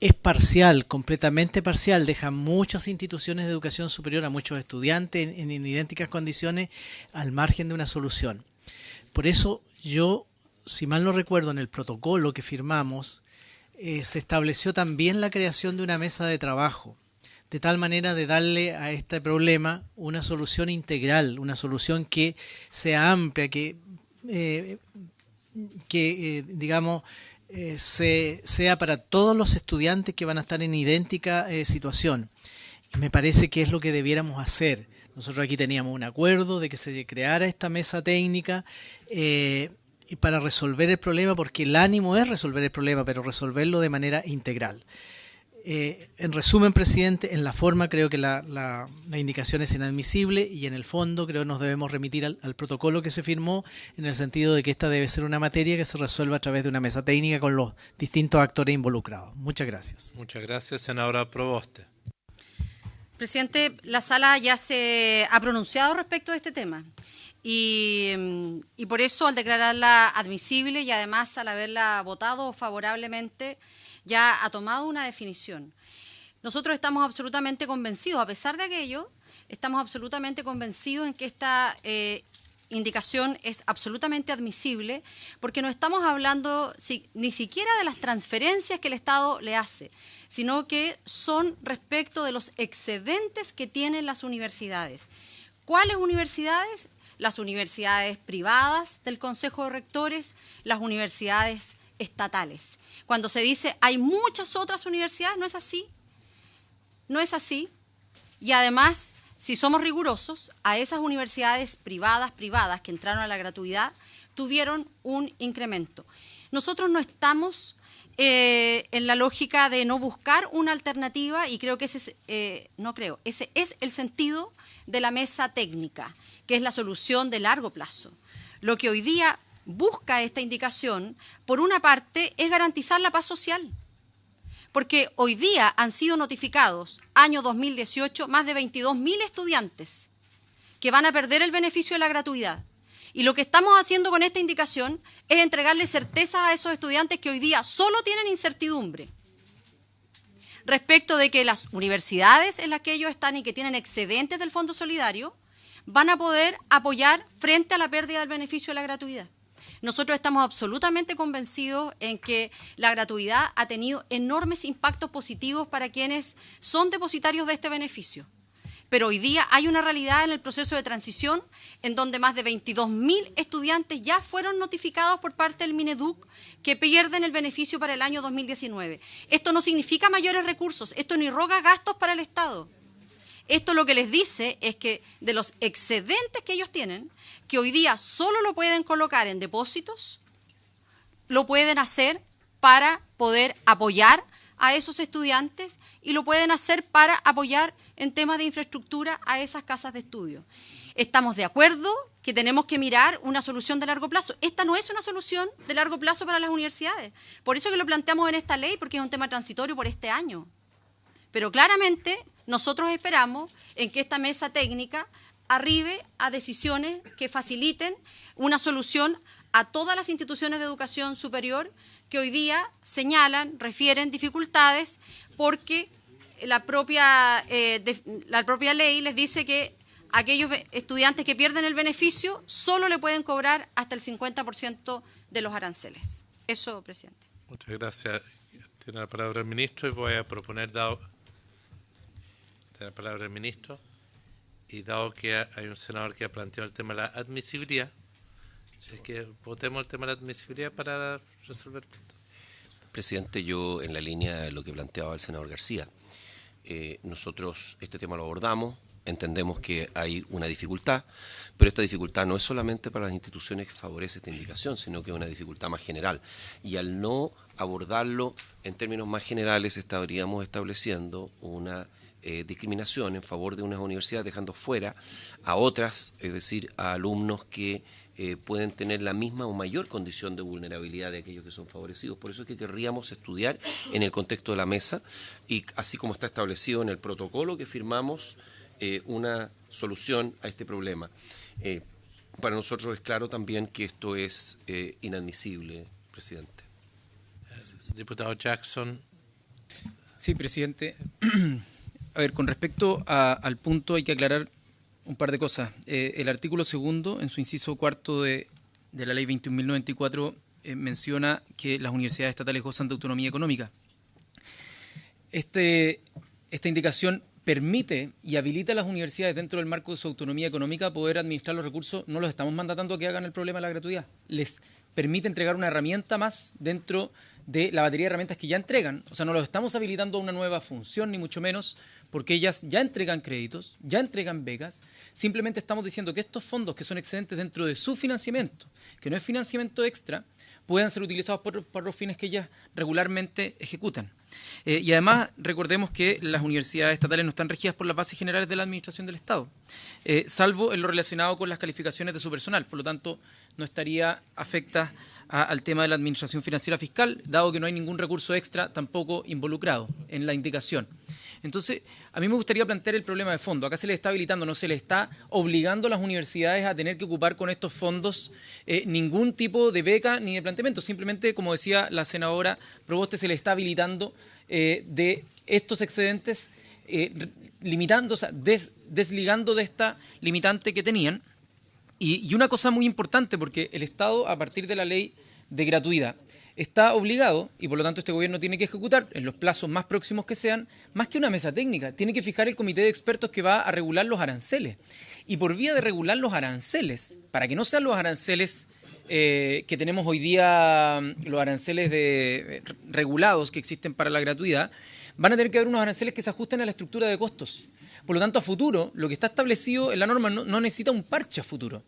es parcial, completamente parcial, deja muchas instituciones de educación superior, a muchos estudiantes en idénticas condiciones, al margen de una solución. Por eso yo, si mal no recuerdo, en el protocolo que firmamos, se estableció también la creación de una mesa de trabajo, de tal manera de darle a este problema una solución integral, una solución que sea amplia, que sea para todos los estudiantes que van a estar en idéntica situación. Y me parece que es lo que debiéramos hacer. Nosotros aquí teníamos un acuerdo de que se creara esta mesa técnica para resolver el problema, porque el ánimo es resolver el problema, pero resolverlo de manera integral. En resumen, presidente, en la forma creo que la indicación es inadmisible y en el fondo creo que nos debemos remitir al protocolo que se firmó, en el sentido de que esta debe ser una materia que se resuelva a través de una mesa técnica con los distintos actores involucrados. Muchas gracias. Muchas gracias, senadora Proboste. Presidente, la sala ya se ha pronunciado respecto de este tema y por eso, al declararla admisible y además al haberla votado favorablemente, ya ha tomado una definición. Nosotros estamos absolutamente convencidos, a pesar de aquello, estamos absolutamente convencidos en que esta indicación es absolutamente admisible, porque no estamos hablando ni siquiera de las transferencias que el Estado le hace, sino que son respecto de los excedentes que tienen las universidades. ¿Cuáles universidades? Las universidades privadas del Consejo de Rectores, las universidades estatales. Cuando se dice hay muchas otras universidades, no es así. No es así. Y además, si somos rigurosos, a esas universidades privadas que entraron a la gratuidad, tuvieron un incremento. Nosotros no estamos en la lógica de no buscar una alternativa, y creo que ese es el sentido de la mesa técnica, que es la solución de largo plazo. Lo que hoy día busca esta indicación, por una parte, es garantizar la paz social. Porque hoy día han sido notificados, año 2018, más de 22.000 estudiantes que van a perder el beneficio de la gratuidad. Y lo que estamos haciendo con esta indicación es entregarle certeza a esos estudiantes que hoy día solo tienen incertidumbre respecto de que las universidades en las que ellos están y que tienen excedentes del Fondo Solidario van a poder apoyar frente a la pérdida del beneficio de la gratuidad. Nosotros estamos absolutamente convencidos en que la gratuidad ha tenido enormes impactos positivos para quienes son depositarios de este beneficio. Pero hoy día hay una realidad en el proceso de transición en donde más de 22.000 estudiantes ya fueron notificados por parte del Mineduc que pierden el beneficio para el año 2019. Esto no significa mayores recursos, esto ni roga gastos para el Estado. Esto lo que les dice es que de los excedentes que ellos tienen, que hoy día solo lo pueden colocar en depósitos, lo pueden hacer para poder apoyar a esos estudiantes y lo pueden hacer para apoyar en temas de infraestructura a esas casas de estudio. Estamos de acuerdo que tenemos que mirar una solución de largo plazo. Esta no es una solución de largo plazo para las universidades. Por eso que lo planteamos en esta ley, porque es un tema transitorio por este año. Pero claramente nosotros esperamos en que esta mesa técnica arribe a decisiones que faciliten una solución a todas las instituciones de educación superior que hoy día señalan, refieren dificultades porque la propia ley les dice que aquellos estudiantes que pierden el beneficio solo le pueden cobrar hasta el 50% de los aranceles. Eso, presidente. Muchas gracias. Tiene la palabra el ministro y voy a proponer, tiene la palabra el ministro, y dado que hay un senador que ha planteado el tema de la admisibilidad, es que votemos el tema de la admisibilidad para resolver el punto. Presidente, yo en la línea de lo que planteaba el senador García, nosotros este tema lo abordamos, entendemos que hay una dificultad, pero esta dificultad no es solamente para las instituciones que favorece esta indicación, sino que es una dificultad más general. Y al no abordarlo en términos más generales, estaríamos estableciendo una discriminación en favor de unas universidades, dejando fuera a otras, es decir, a alumnos que pueden tener la misma o mayor condición de vulnerabilidad de aquellos que son favorecidos. Por eso es que querríamos estudiar en el contexto de la mesa y así como está establecido en el protocolo que firmamos, una solución a este problema. Para nosotros es claro también que esto es inadmisible, presidente. Diputado Jackson. Sí, presidente. A ver, con respecto al punto hay que aclarar un par de cosas. El artículo 2, en su inciso 4 de la ley 21.094, menciona que las universidades estatales gozan de autonomía económica. Esta indicación permite y habilita a las universidades dentro del marco de su autonomía económica poder administrar los recursos. No los estamos mandatando a que hagan el problema de la gratuidad. Les permite entregar una herramienta más dentro de la batería de herramientas que ya entregan. O sea, no los estamos habilitando a una nueva función, ni mucho menos, porque ellas ya entregan créditos, ya entregan becas. Simplemente estamos diciendo que estos fondos que son excedentes dentro de su financiamiento, que no es financiamiento extra, puedan ser utilizados por los fines que ellas regularmente ejecutan. Y además, recordemos que las universidades estatales no están regidas por las bases generales de la Administración del Estado, salvo en lo relacionado con las calificaciones de su personal. Por lo tanto, no estaría afecta al tema de la Administración Financiera Fiscal, dado que no hay ningún recurso extra tampoco involucrado en la indicación. Entonces, a mí me gustaría plantear el problema de fondo. Acá se le está habilitando, no se le está obligando a las universidades a tener que ocupar con estos fondos ningún tipo de beca ni de planteamiento. Simplemente, como decía la senadora Proboste, se le está habilitando de estos excedentes, limitando, o sea, desligando de esta limitante que tenían. Y una cosa muy importante, porque el Estado, a partir de la ley de gratuidad, está obligado, y por lo tanto este gobierno tiene que ejecutar en los plazos más próximos que sean, más que una mesa técnica, tiene que fijar el comité de expertos que va a regular los aranceles. Y por vía de regular los aranceles, para que no sean los aranceles que tenemos hoy día, los aranceles regulados que existen para la gratuidad, van a tener que haber unos aranceles que se ajusten a la estructura de costos. Por lo tanto, a futuro, lo que está establecido en la norma no necesita un parche a futuro.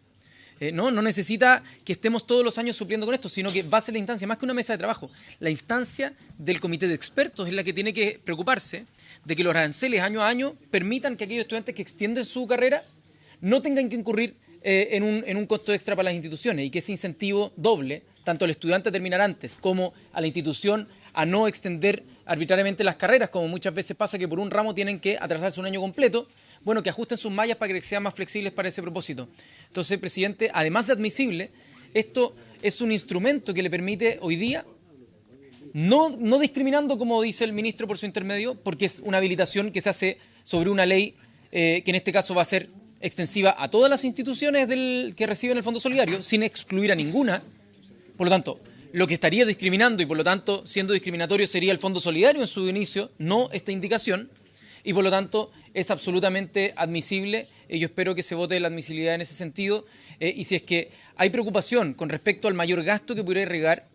No necesita que estemos todos los años supliendo con esto, sino que va a ser la instancia, más que una mesa de trabajo, la instancia del comité de expertos es la que tiene que preocuparse de que los aranceles año a año permitan que aquellos estudiantes que extienden su carrera no tengan que incurrir en un costo extra para las instituciones y que ese incentivo doble, tanto al estudiante a terminar antes como a la institución a no extender arbitrariamente las carreras, como muchas veces pasa que por un ramo tienen que atrasarse un año completo, bueno, que ajusten sus mallas para que sean más flexibles para ese propósito. Entonces, presidente, además de admisible, esto es un instrumento que le permite hoy día, no discriminando, como dice el ministro por su intermedio, porque es una habilitación que se hace sobre una ley que en este caso va a ser extensiva a todas las instituciones que reciben el Fondo Solidario, sin excluir a ninguna. Por lo tanto, lo que estaría discriminando y por lo tanto siendo discriminatorio sería el Fondo Solidario en su inicio, no esta indicación, y por lo tanto es absolutamente admisible. Yo espero que se vote la admisibilidad en ese sentido, y si es que hay preocupación con respecto al mayor gasto que pudiera irrigar,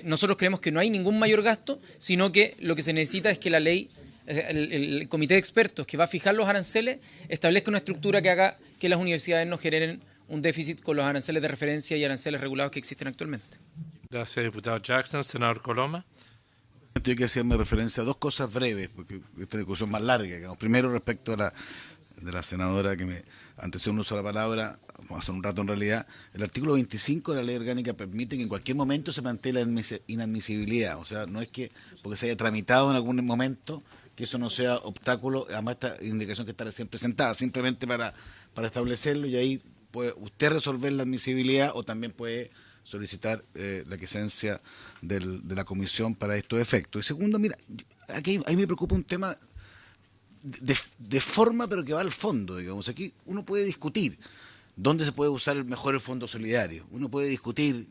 nosotros creemos que no hay ningún mayor gasto, sino que lo que se necesita es que la ley, el comité de expertos que va a fijar los aranceles, establezca una estructura que haga que las universidades no generen un déficit con los aranceles de referencia y aranceles regulados que existen actualmente. Gracias, diputado Jackson. Senador Coloma. Yo quiero hacerme referencia a dos cosas breves, porque esta discusión más larga. Digamos. Primero, respecto a de la senadora que me antecedió un uso de la palabra, hace un rato en realidad, el artículo 25 de la ley orgánica permite que en cualquier momento se plantee la inadmisibilidad. O sea, no es que porque se haya tramitado en algún momento, que eso no sea obstáculo, además esta indicación que está recién presentada, simplemente para establecerlo, y ahí puede usted resolver la admisibilidad o también puede solicitar la quiescencia de la comisión para estos efectos. Y segundo, mira, aquí a mí me preocupa un tema de forma, pero que va al fondo, digamos. Aquí uno puede discutir dónde se puede usar mejor el fondo solidario, uno puede discutir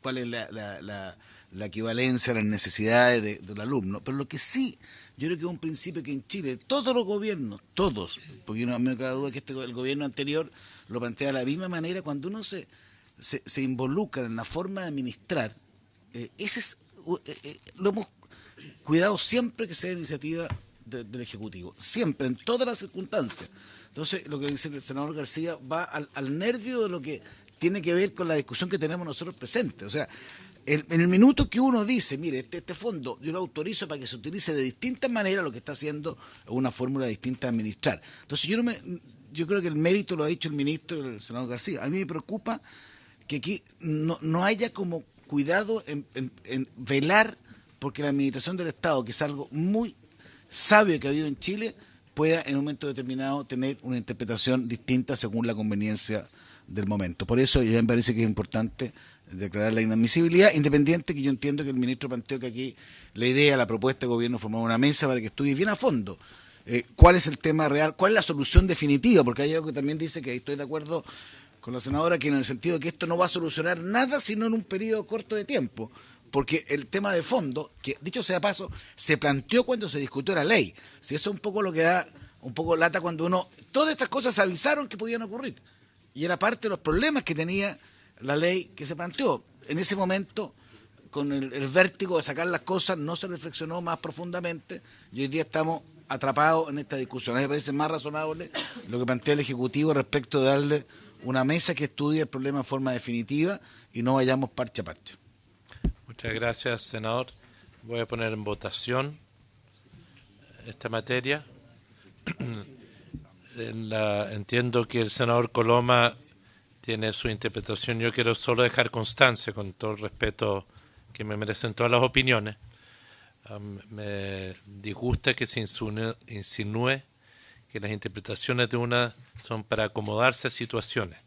cuál es la equivalencia a las necesidades del alumno, pero lo que sí, yo creo que es un principio que en Chile todos los gobiernos, todos, porque no me cabe duda que el gobierno anterior lo plantea de la misma manera, cuando uno se involucra en la forma de administrar, lo hemos cuidado siempre que sea iniciativa del Ejecutivo, siempre, en todas las circunstancias. Entonces, lo que dice el senador García va al nervio de lo que tiene que ver con la discusión que tenemos nosotros presentes. O sea, en el minuto que uno dice, mire, este fondo yo lo autorizo para que se utilice de distintas maneras, lo que está haciendo es una fórmula distinta de administrar. Entonces, yo creo que el mérito lo ha dicho el ministro, el senador García. A mí me preocupa que aquí no haya como cuidado en velar porque la administración del Estado, que es algo muy sabio que ha habido en Chile, pueda en un momento determinado tener una interpretación distinta según la conveniencia del momento. Por eso ya me parece que es importante declarar la inadmisibilidad, independiente que yo entiendo que el ministro planteó que aquí la propuesta del gobierno formar una mesa para que estudie bien a fondo cuál es el tema real, cuál es la solución definitiva, porque hay algo que también dice que estoy de acuerdo con la senadora, que en el sentido de que esto no va a solucionar nada sino en un periodo corto de tiempo. Porque el tema de fondo, que dicho sea paso, se planteó cuando se discutió la ley. Si eso es un poco lo que da un poco lata cuando todas estas cosas se avisaron que podían ocurrir. Y era parte de los problemas que tenía la ley que se planteó. En ese momento, con el vértigo de sacar las cosas, no se reflexionó más profundamente y hoy día estamos atrapados en esta discusión. A mí me parece más razonable lo que plantea el Ejecutivo respecto de darle una mesa que estudie el problema de forma definitiva y no vayamos parche a parche. Muchas gracias, senador. Voy a poner en votación esta materia. Entiendo que el senador Coloma tiene su interpretación. Yo quiero solo dejar constancia, con todo el respeto que me merecen todas las opiniones. Me disgusta que se insinúe que las interpretaciones de una son para acomodarse a situaciones.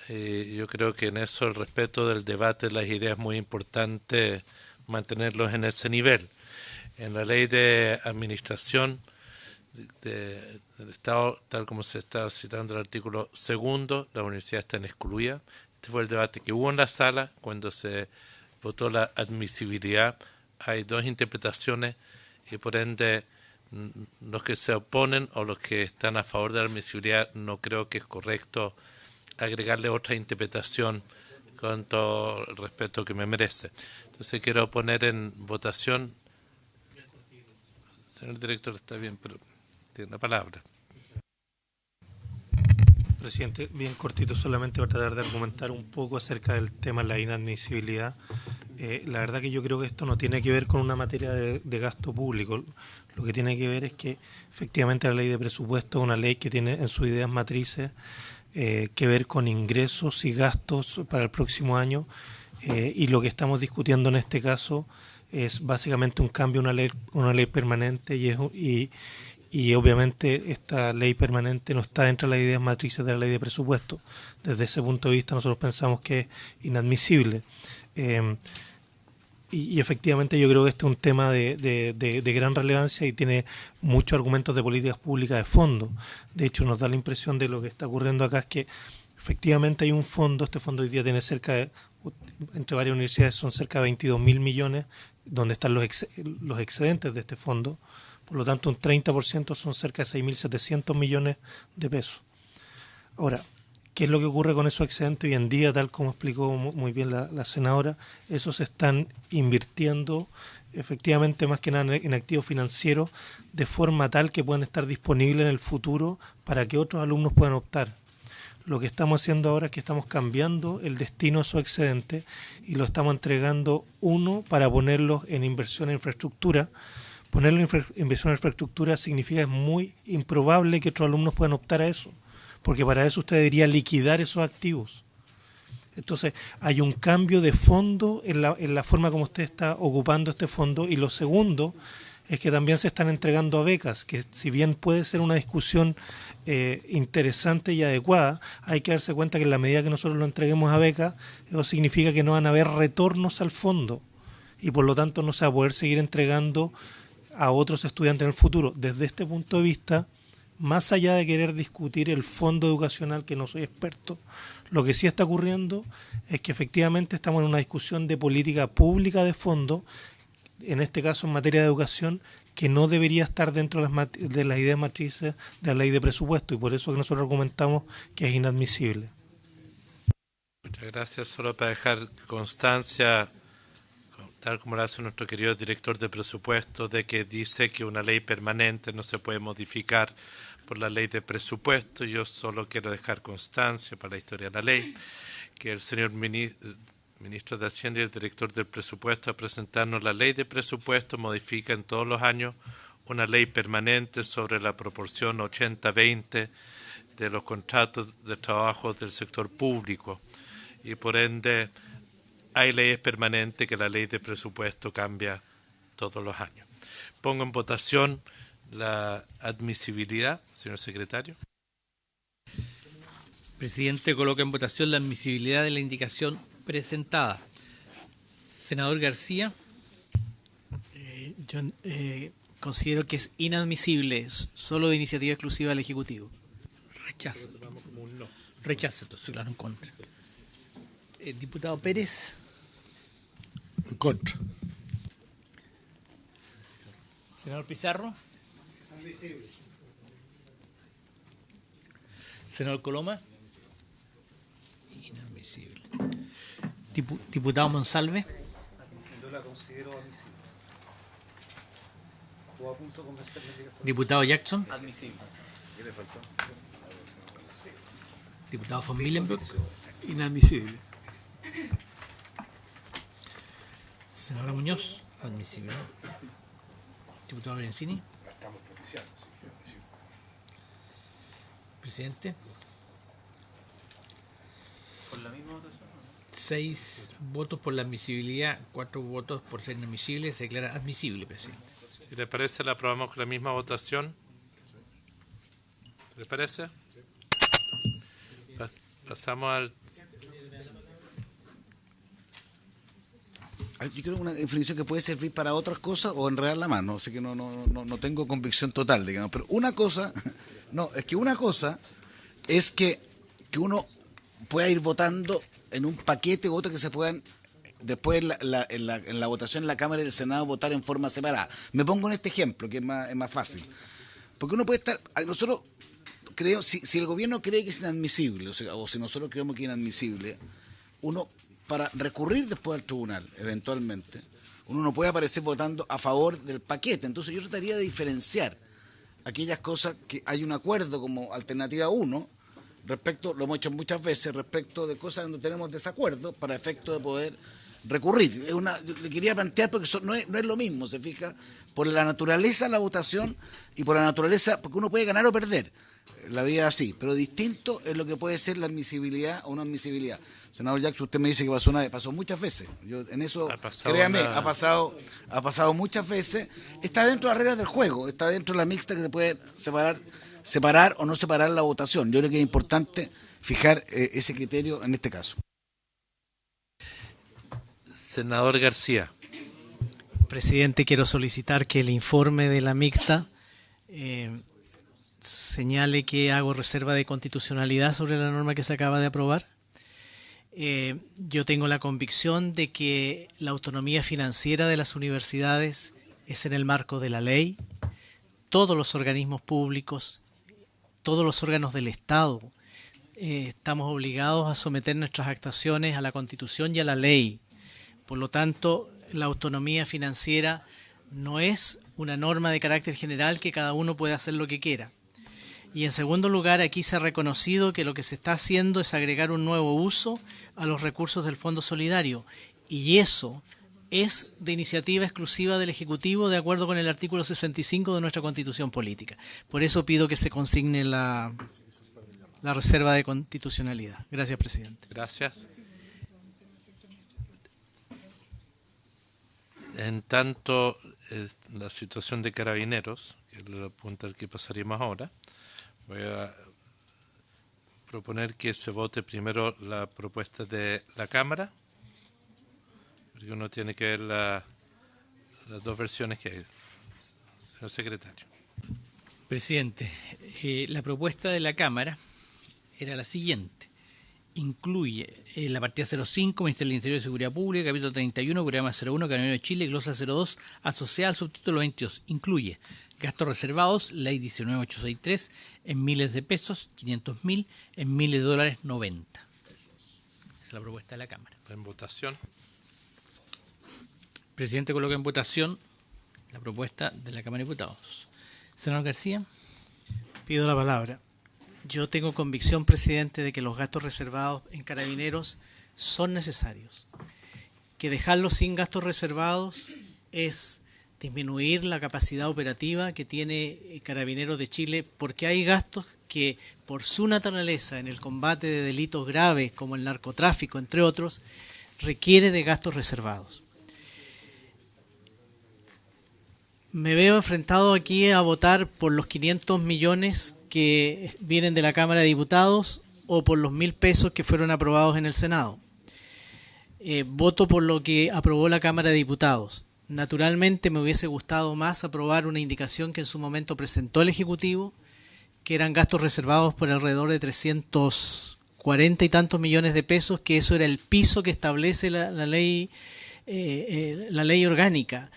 Yo creo que en eso el respeto del debate de las ideas es muy importante mantenerlos en ese nivel. En la ley de administración del Estado, tal como se está citando el artículo 2, las universidades están excluidas. Este fue el debate que hubo en la sala cuando se votó la admisibilidad. Hay dos interpretaciones y por ende los que se oponen o los que están a favor de la admisibilidad no creo que es correcto agregarle otra interpretación con todo el respeto que me merece. Entonces quiero poner en votación. Señor director, está bien, pero tiene la palabra. Presidente, bien cortito, solamente para tratar de argumentar un poco acerca del tema de la inadmisibilidad. La verdad que yo creo que esto no tiene que ver con una materia de gasto público. Lo que tiene que ver es que efectivamente la ley de presupuesto es una ley que tiene en sus ideas matrices que ver con ingresos y gastos para el próximo año y lo que estamos discutiendo en este caso es básicamente un cambio a una ley permanente y obviamente esta ley permanente no está dentro de las ideas matrices de la ley de presupuesto. Desde ese punto de vista nosotros pensamos que es inadmisible. Y efectivamente yo creo que este es un tema de gran relevancia y tiene muchos argumentos de políticas públicas de fondo. De hecho, nos da la impresión de lo que está ocurriendo acá es que efectivamente hay un fondo, este fondo hoy día tiene entre varias universidades son cerca de 22.000 millones, donde están los excedentes de este fondo, por lo tanto un 30% son cerca de 6.700 millones de pesos. Ahora, ¿qué es lo que ocurre con esos excedentes hoy en día? Tal como explicó muy bien la senadora, esos se están invirtiendo efectivamente más que nada en activos financieros de forma tal que puedan estar disponibles en el futuro para que otros alumnos puedan optar. Lo que estamos haciendo ahora es que estamos cambiando el destino de esos excedentes y lo estamos entregando para ponerlos en inversión en infraestructura. Ponerlo en inversión en infraestructura significa que es muy improbable que otros alumnos puedan optar a eso, porque para eso usted debería liquidar esos activos. Entonces, hay un cambio de fondo en la forma como usted está ocupando este fondo. Y lo segundo es que también se están entregando a becas, que si bien puede ser una discusión interesante y adecuada, hay que darse cuenta que en la medida que nosotros lo entreguemos a becas, eso significa que no van a haber retornos al fondo y por lo tanto no se va a poder seguir entregando a otros estudiantes en el futuro. Desde este punto de vista, más allá de querer discutir el fondo educacional, que no soy experto, lo que sí está ocurriendo es que efectivamente estamos en una discusión de política pública de fondo, en este caso en materia de educación, que no debería estar dentro de las ideas matrices de la ley de presupuesto, y por eso que nosotros argumentamos que es inadmisible. Muchas gracias. Solo para dejar constancia, tal como lo hace nuestro querido director de presupuesto, de que dice que una ley permanente no se puede modificar por la ley de presupuesto. Yo solo quiero dejar constancia para la historia de la ley, que el señor ministro de Hacienda y el director del presupuesto, a presentarnos la ley de presupuesto, modifica en todos los años una ley permanente sobre la proporción 80-20 de los contratos de trabajo del sector público. Y por ende, hay leyes permanentes que la ley de presupuesto cambia todos los años. Pongo en votación la admisibilidad, señor secretario. Presidente, coloca en votación la admisibilidad de la indicación presentada. Senador García. Yo considero que es inadmisible, solo de iniciativa exclusiva del Ejecutivo. Rechazo. Rechazo, entonces, claro, en contra. Diputado Pérez. En contra. Senador Pizarro. Senador Coloma. Inadmisible. Diputado Monsalve. Yo la considero admisible. ¿O a punto de convencerme de que esto... Diputado Jackson. Admisible. ¿Qué le faltó? Diputado von Millenburg. Inadmisible. Senadora Muñoz. Admisible. Diputado Lorenzini. Presidente. ¿Por la misma votación? 6 votos por la admisibilidad, 4 votos por ser inadmisible, se declara admisible, presidente. Si le parece, la aprobamos con la misma votación. ¿Le parece? Pasamos al... Yo creo una información que puede servir para otras cosas o enredar la mano, así que no tengo convicción total, digamos. Pero una cosa, una cosa es que uno pueda ir votando en un paquete u otra que se puedan después en la votación en la Cámara y el Senado votar en forma separada. Me pongo en este ejemplo, que es más fácil. Porque uno puede estar... Nosotros creo, si el gobierno cree que es inadmisible, o si nosotros creemos que es inadmisible, uno, para recurrir después al tribunal, eventualmente, uno no puede aparecer votando a favor del paquete. Entonces yo trataría de diferenciar aquellas cosas que hay un acuerdo como alternativa 1, respecto, lo hemos hecho muchas veces, respecto de cosas donde tenemos desacuerdo, para efecto de poder recurrir. Yo le quería plantear porque no es lo mismo, se fija, por la naturaleza de la votación y por la naturaleza, porque uno puede ganar o perder, la vida es así, pero distinto es lo que puede ser la admisibilidad o no admisibilidad. Senador Jackson, usted me dice que pasó muchas veces. Yo en eso, créame, ha pasado muchas veces. Está dentro de las reglas del juego, está dentro de la mixta que se puede separar o no separar la votación. Yo creo que es importante fijar ese criterio en este caso. Senador García. Presidente, quiero solicitar que el informe de la mixta señale que hago reserva de constitucionalidad sobre la norma que se acaba de aprobar. Yo tengo la convicción de que la autonomía financiera de las universidades es en el marco de la ley. Todos los organismos públicos, todos los órganos del Estado, estamos obligados a someter nuestras actuaciones a la Constitución y a la ley. Por lo tanto, la autonomía financiera no es una norma de carácter general que cada uno puede hacer lo que quiera. Y en segundo lugar, aquí se ha reconocido que lo que se está haciendo es agregar un nuevo uso a los recursos del Fondo Solidario. Y eso es de iniciativa exclusiva del Ejecutivo de acuerdo con el artículo 65 de nuestra Constitución Política. Por eso pido que se consigne la reserva de constitucionalidad. Gracias, presidente. Gracias. En tanto, la situación de Carabineros, que es la punta al que pasaríamos ahora. Voy a proponer que se vote primero la propuesta de la Cámara, porque uno tiene que ver las dos versiones que hay. Señor secretario. Presidente, la propuesta de la Cámara era la siguiente. Incluye la partida 05, Ministerio del Interior y Seguridad Pública, capítulo 31, programa 01, Carabinero de Chile, glosa 02, asociada al subtítulo 22. Incluye gastos reservados, ley 19863, en miles de pesos, 500.000, en miles de dólares, 90. Esa es la propuesta de la Cámara. En votación. Presidente, coloca en votación la propuesta de la Cámara de Diputados. Senador García. Pido la palabra. Yo tengo convicción, presidente, de que los gastos reservados en Carabineros son necesarios. Que dejarlos sin gastos reservados es disminuir la capacidad operativa que tiene Carabineros de Chile, porque hay gastos que, por su naturaleza en el combate de delitos graves como el narcotráfico, entre otros, requiere de gastos reservados. Me veo enfrentado aquí a votar por los 500 millones que vienen de la Cámara de Diputados o por los 1.000 pesos que fueron aprobados en el Senado. Voto por lo que aprobó la Cámara de Diputados. Naturalmente me hubiese gustado más aprobar una indicación que en su momento presentó el Ejecutivo, que eran gastos reservados por alrededor de 340 y tantos millones de pesos, que eso era el piso que establece la ley orgánica.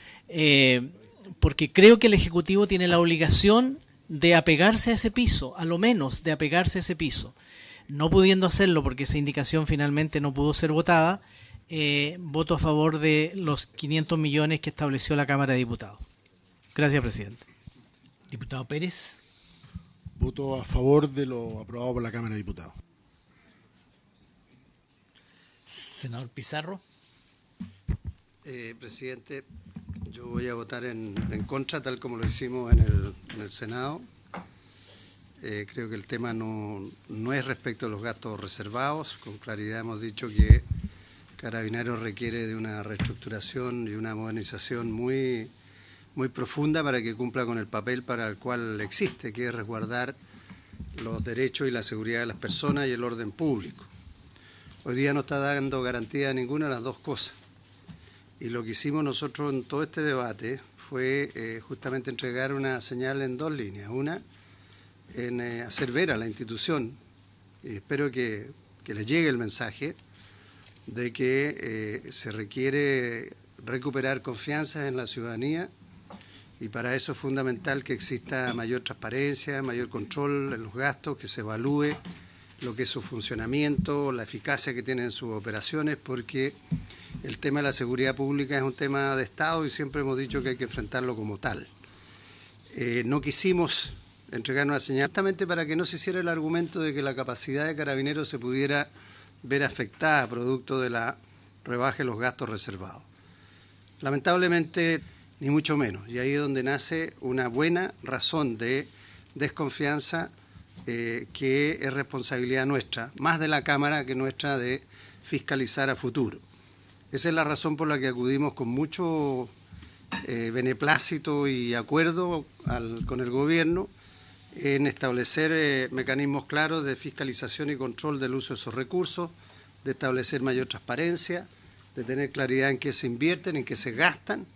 Porque creo que el Ejecutivo tiene la obligación de apegarse a ese piso, a lo menos de apegarse a ese piso. No pudiendo hacerlo porque esa indicación finalmente no pudo ser votada, voto a favor de los 500 millones que estableció la Cámara de Diputados. Gracias, presidente. Diputado Pérez. Voto a favor de lo aprobado por la Cámara de Diputados. Senador Pizarro. Presidente, yo voy a votar en contra, tal como lo hicimos en el Senado. Creo que el tema no es respecto a los gastos reservados. Con claridad hemos dicho que Carabineros requiere de una reestructuración y una modernización muy profunda para que cumpla con el papel para el cual existe, que es resguardar los derechos y la seguridad de las personas y el orden público. Hoy día no está dando garantía a ninguna de las dos cosas. Y lo que hicimos nosotros en todo este debate fue justamente entregar una señal en dos líneas. Una, en hacer ver a la institución, y espero que le llegue el mensaje, de que se requiere recuperar confianza en la ciudadanía, y para eso es fundamental que exista mayor transparencia, mayor control en los gastos, que se evalúe lo que es su funcionamiento, la eficacia que tienen sus operaciones, porque el tema de la seguridad pública es un tema de Estado y siempre hemos dicho que hay que enfrentarlo como tal. No quisimos entregar una señal justamente para que no se hiciera el argumento de que la capacidad de Carabineros se pudiera ver afectada producto de la rebaja de los gastos reservados. Lamentablemente, ni mucho menos, y ahí es donde nace una buena razón de desconfianza que es responsabilidad nuestra, más de la Cámara que nuestra, de fiscalizar a futuro. Esa es la razón por la que acudimos con mucho beneplácito y acuerdo con el Gobierno en establecer mecanismos claros de fiscalización y control del uso de esos recursos, de establecer mayor transparencia, de tener claridad en qué se invierten, en qué se gastan,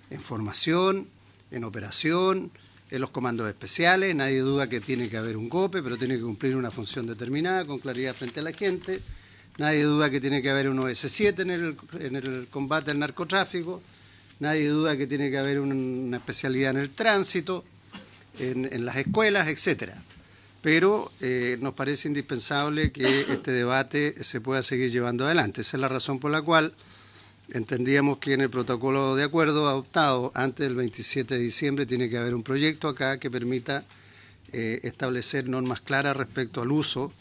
en formación, en operación, en los comandos especiales. Nadie duda que tiene que haber un GOPE, pero tiene que cumplir una función determinada con claridad frente a la gente. Nadie duda que tiene que haber un OS7 en el combate al narcotráfico. Nadie duda que tiene que haber una especialidad en el tránsito, en las escuelas, etcétera. Pero nos parece indispensable que este debate se pueda seguir llevando adelante. Esa es la razón por la cual entendíamos que en el protocolo de acuerdo adoptado antes del 27 de diciembre tiene que haber un proyecto acá que permita establecer normas claras respecto al uso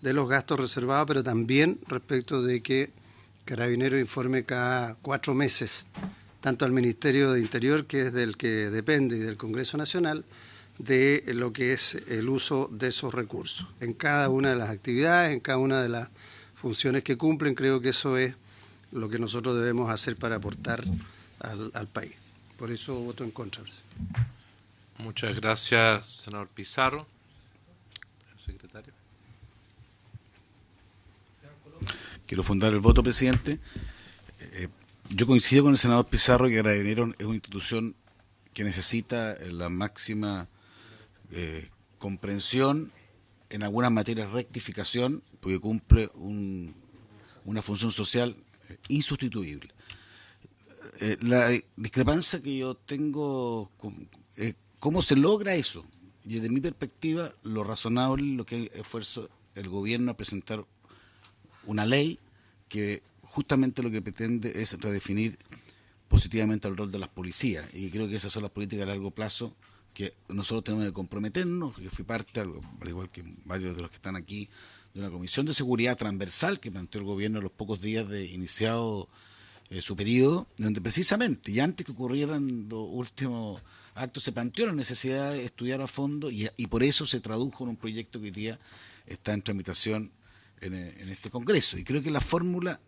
de los gastos reservados, pero también respecto de que Carabineros informe cada 4 meses, tanto al Ministerio de Interior, que es del que depende, y del Congreso Nacional, de lo que es el uso de esos recursos. En cada una de las actividades, en cada una de las funciones que cumplen, creo que eso es lo que nosotros debemos hacer para aportar al país. Por eso voto en contra, presidente. Muchas gracias, senador Pizarro. Secretario. Quiero fundar el voto, presidente. Yo coincido con el senador Pizarro que Carabineros es una institución que necesita la máxima comprensión, en algunas materias rectificación, porque cumple una función social insustituible. La discrepancia que yo tengo, ¿cómo se logra eso? Y desde mi perspectiva, lo razonable, lo que esfuerzo el gobierno a presentar una ley que justamente lo que pretende es redefinir positivamente el rol de las policías, y creo que esas son las políticas a largo plazo que nosotros tenemos que comprometernos. Yo fui parte, al igual que varios de los que están aquí, de una comisión de seguridad transversal que planteó el gobierno a los pocos días de iniciado su periodo, donde precisamente, y antes que ocurrieran los últimos actos, se planteó la necesidad de estudiar a fondo, y por eso se tradujo en un proyecto que hoy día está en tramitación en este Congreso. Y creo que la fórmula,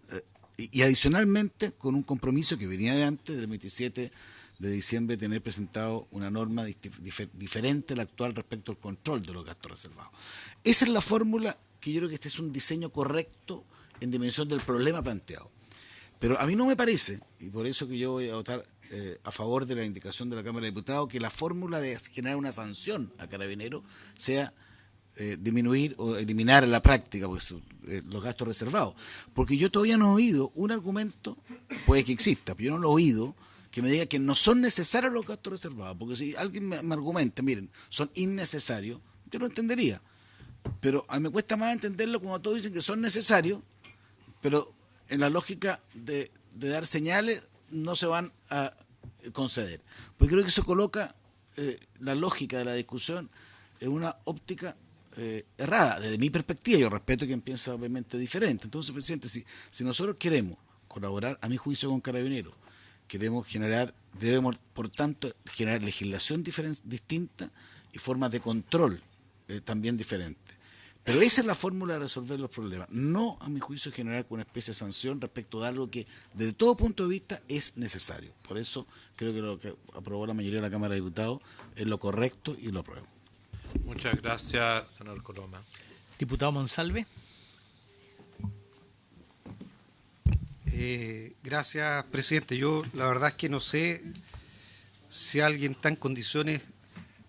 y adicionalmente con un compromiso que venía de antes, del 27 de diciembre, tener presentado una norma diferente a la actual respecto al control de los gastos reservados. Esa es la fórmula que yo creo que este es un diseño correcto en dimensión del problema planteado. Pero a mí no me parece, y por eso que yo voy a votar a favor de la indicación de la Cámara de Diputados, que la fórmula de generar una sanción a Carabineros sea disminuir o eliminar en la práctica pues, los gastos reservados. Porque yo todavía no he oído un argumento, puede que exista, pero yo no lo he oído, que me diga que no son necesarios los gastos reservados. Porque si alguien me argumenta, miren, son innecesarios, yo lo entendería. Pero a mí me cuesta más entenderlo cuando todos dicen que son necesarios, pero en la lógica de dar señales no se van a conceder. Porque creo que eso coloca la lógica de la discusión en una óptica errada. Desde mi perspectiva, yo respeto a quien piensa obviamente diferente. Entonces, presidente, si nosotros queremos colaborar, a mi juicio, con Carabineros, debemos, por tanto, generar legislación distinta y formas de control también diferentes. Pero esa es la fórmula de resolver los problemas. No, a mi juicio, generar una especie de sanción respecto de algo que, desde todo punto de vista, es necesario. Por eso creo que lo que aprobó la mayoría de la Cámara de Diputados es lo correcto y lo apruebo. Muchas gracias, senador Coloma. Diputado Monsalve. Gracias, presidente. Yo la verdad es que no sé si alguien está en condiciones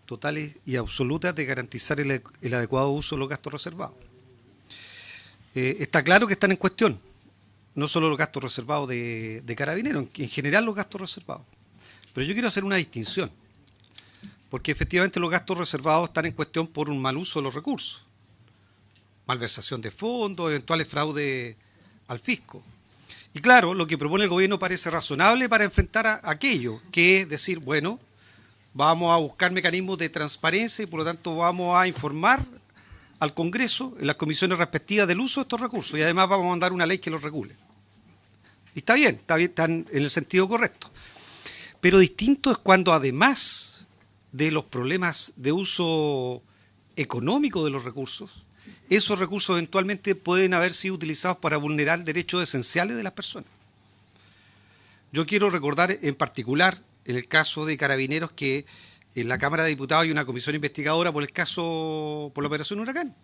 totales y absolutas de garantizar el adecuado uso de los gastos reservados. Está claro que están en cuestión, no solo los gastos reservados de Carabineros, en general los gastos reservados. Pero yo quiero hacer una distinción, porque efectivamente los gastos reservados están en cuestión por un mal uso de los recursos, malversación de fondos, eventuales fraudes al fisco. Y claro, lo que propone el gobierno parece razonable para enfrentar a aquello, que es decir, bueno, vamos a buscar mecanismos de transparencia y por lo tanto vamos a informar al Congreso en las comisiones respectivas del uso de estos recursos y además vamos a mandar una ley que los regule. Y está bien, están en el sentido correcto. Pero distinto es cuando además de los problemas de uso económico de los recursos, esos recursos eventualmente pueden haber sido utilizados para vulnerar derechos esenciales de las personas. Yo quiero recordar en particular, en el caso de Carabineros, que en la Cámara de Diputados hay una comisión investigadora por la Operación Huracán.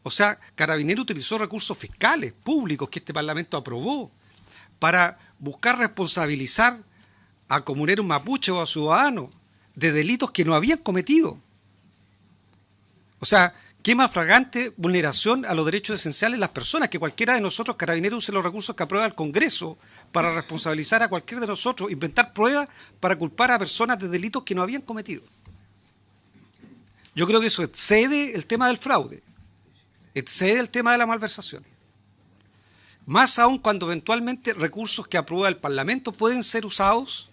O sea, Carabineros utilizó recursos fiscales, públicos, que este Parlamento aprobó, para buscar responsabilizar a comuneros mapuches o a ciudadanos de delitos que no habían cometido. O sea, qué más flagrante vulneración a los derechos esenciales de las personas que cualquiera de nosotros, Carabineros, use los recursos que aprueba el Congreso para responsabilizar a cualquiera de nosotros, inventar pruebas para culpar a personas de delitos que no habían cometido. Yo creo que eso excede el tema del fraude, excede el tema de la malversación. Más aún cuando eventualmente recursos que aprueba el Parlamento pueden ser usados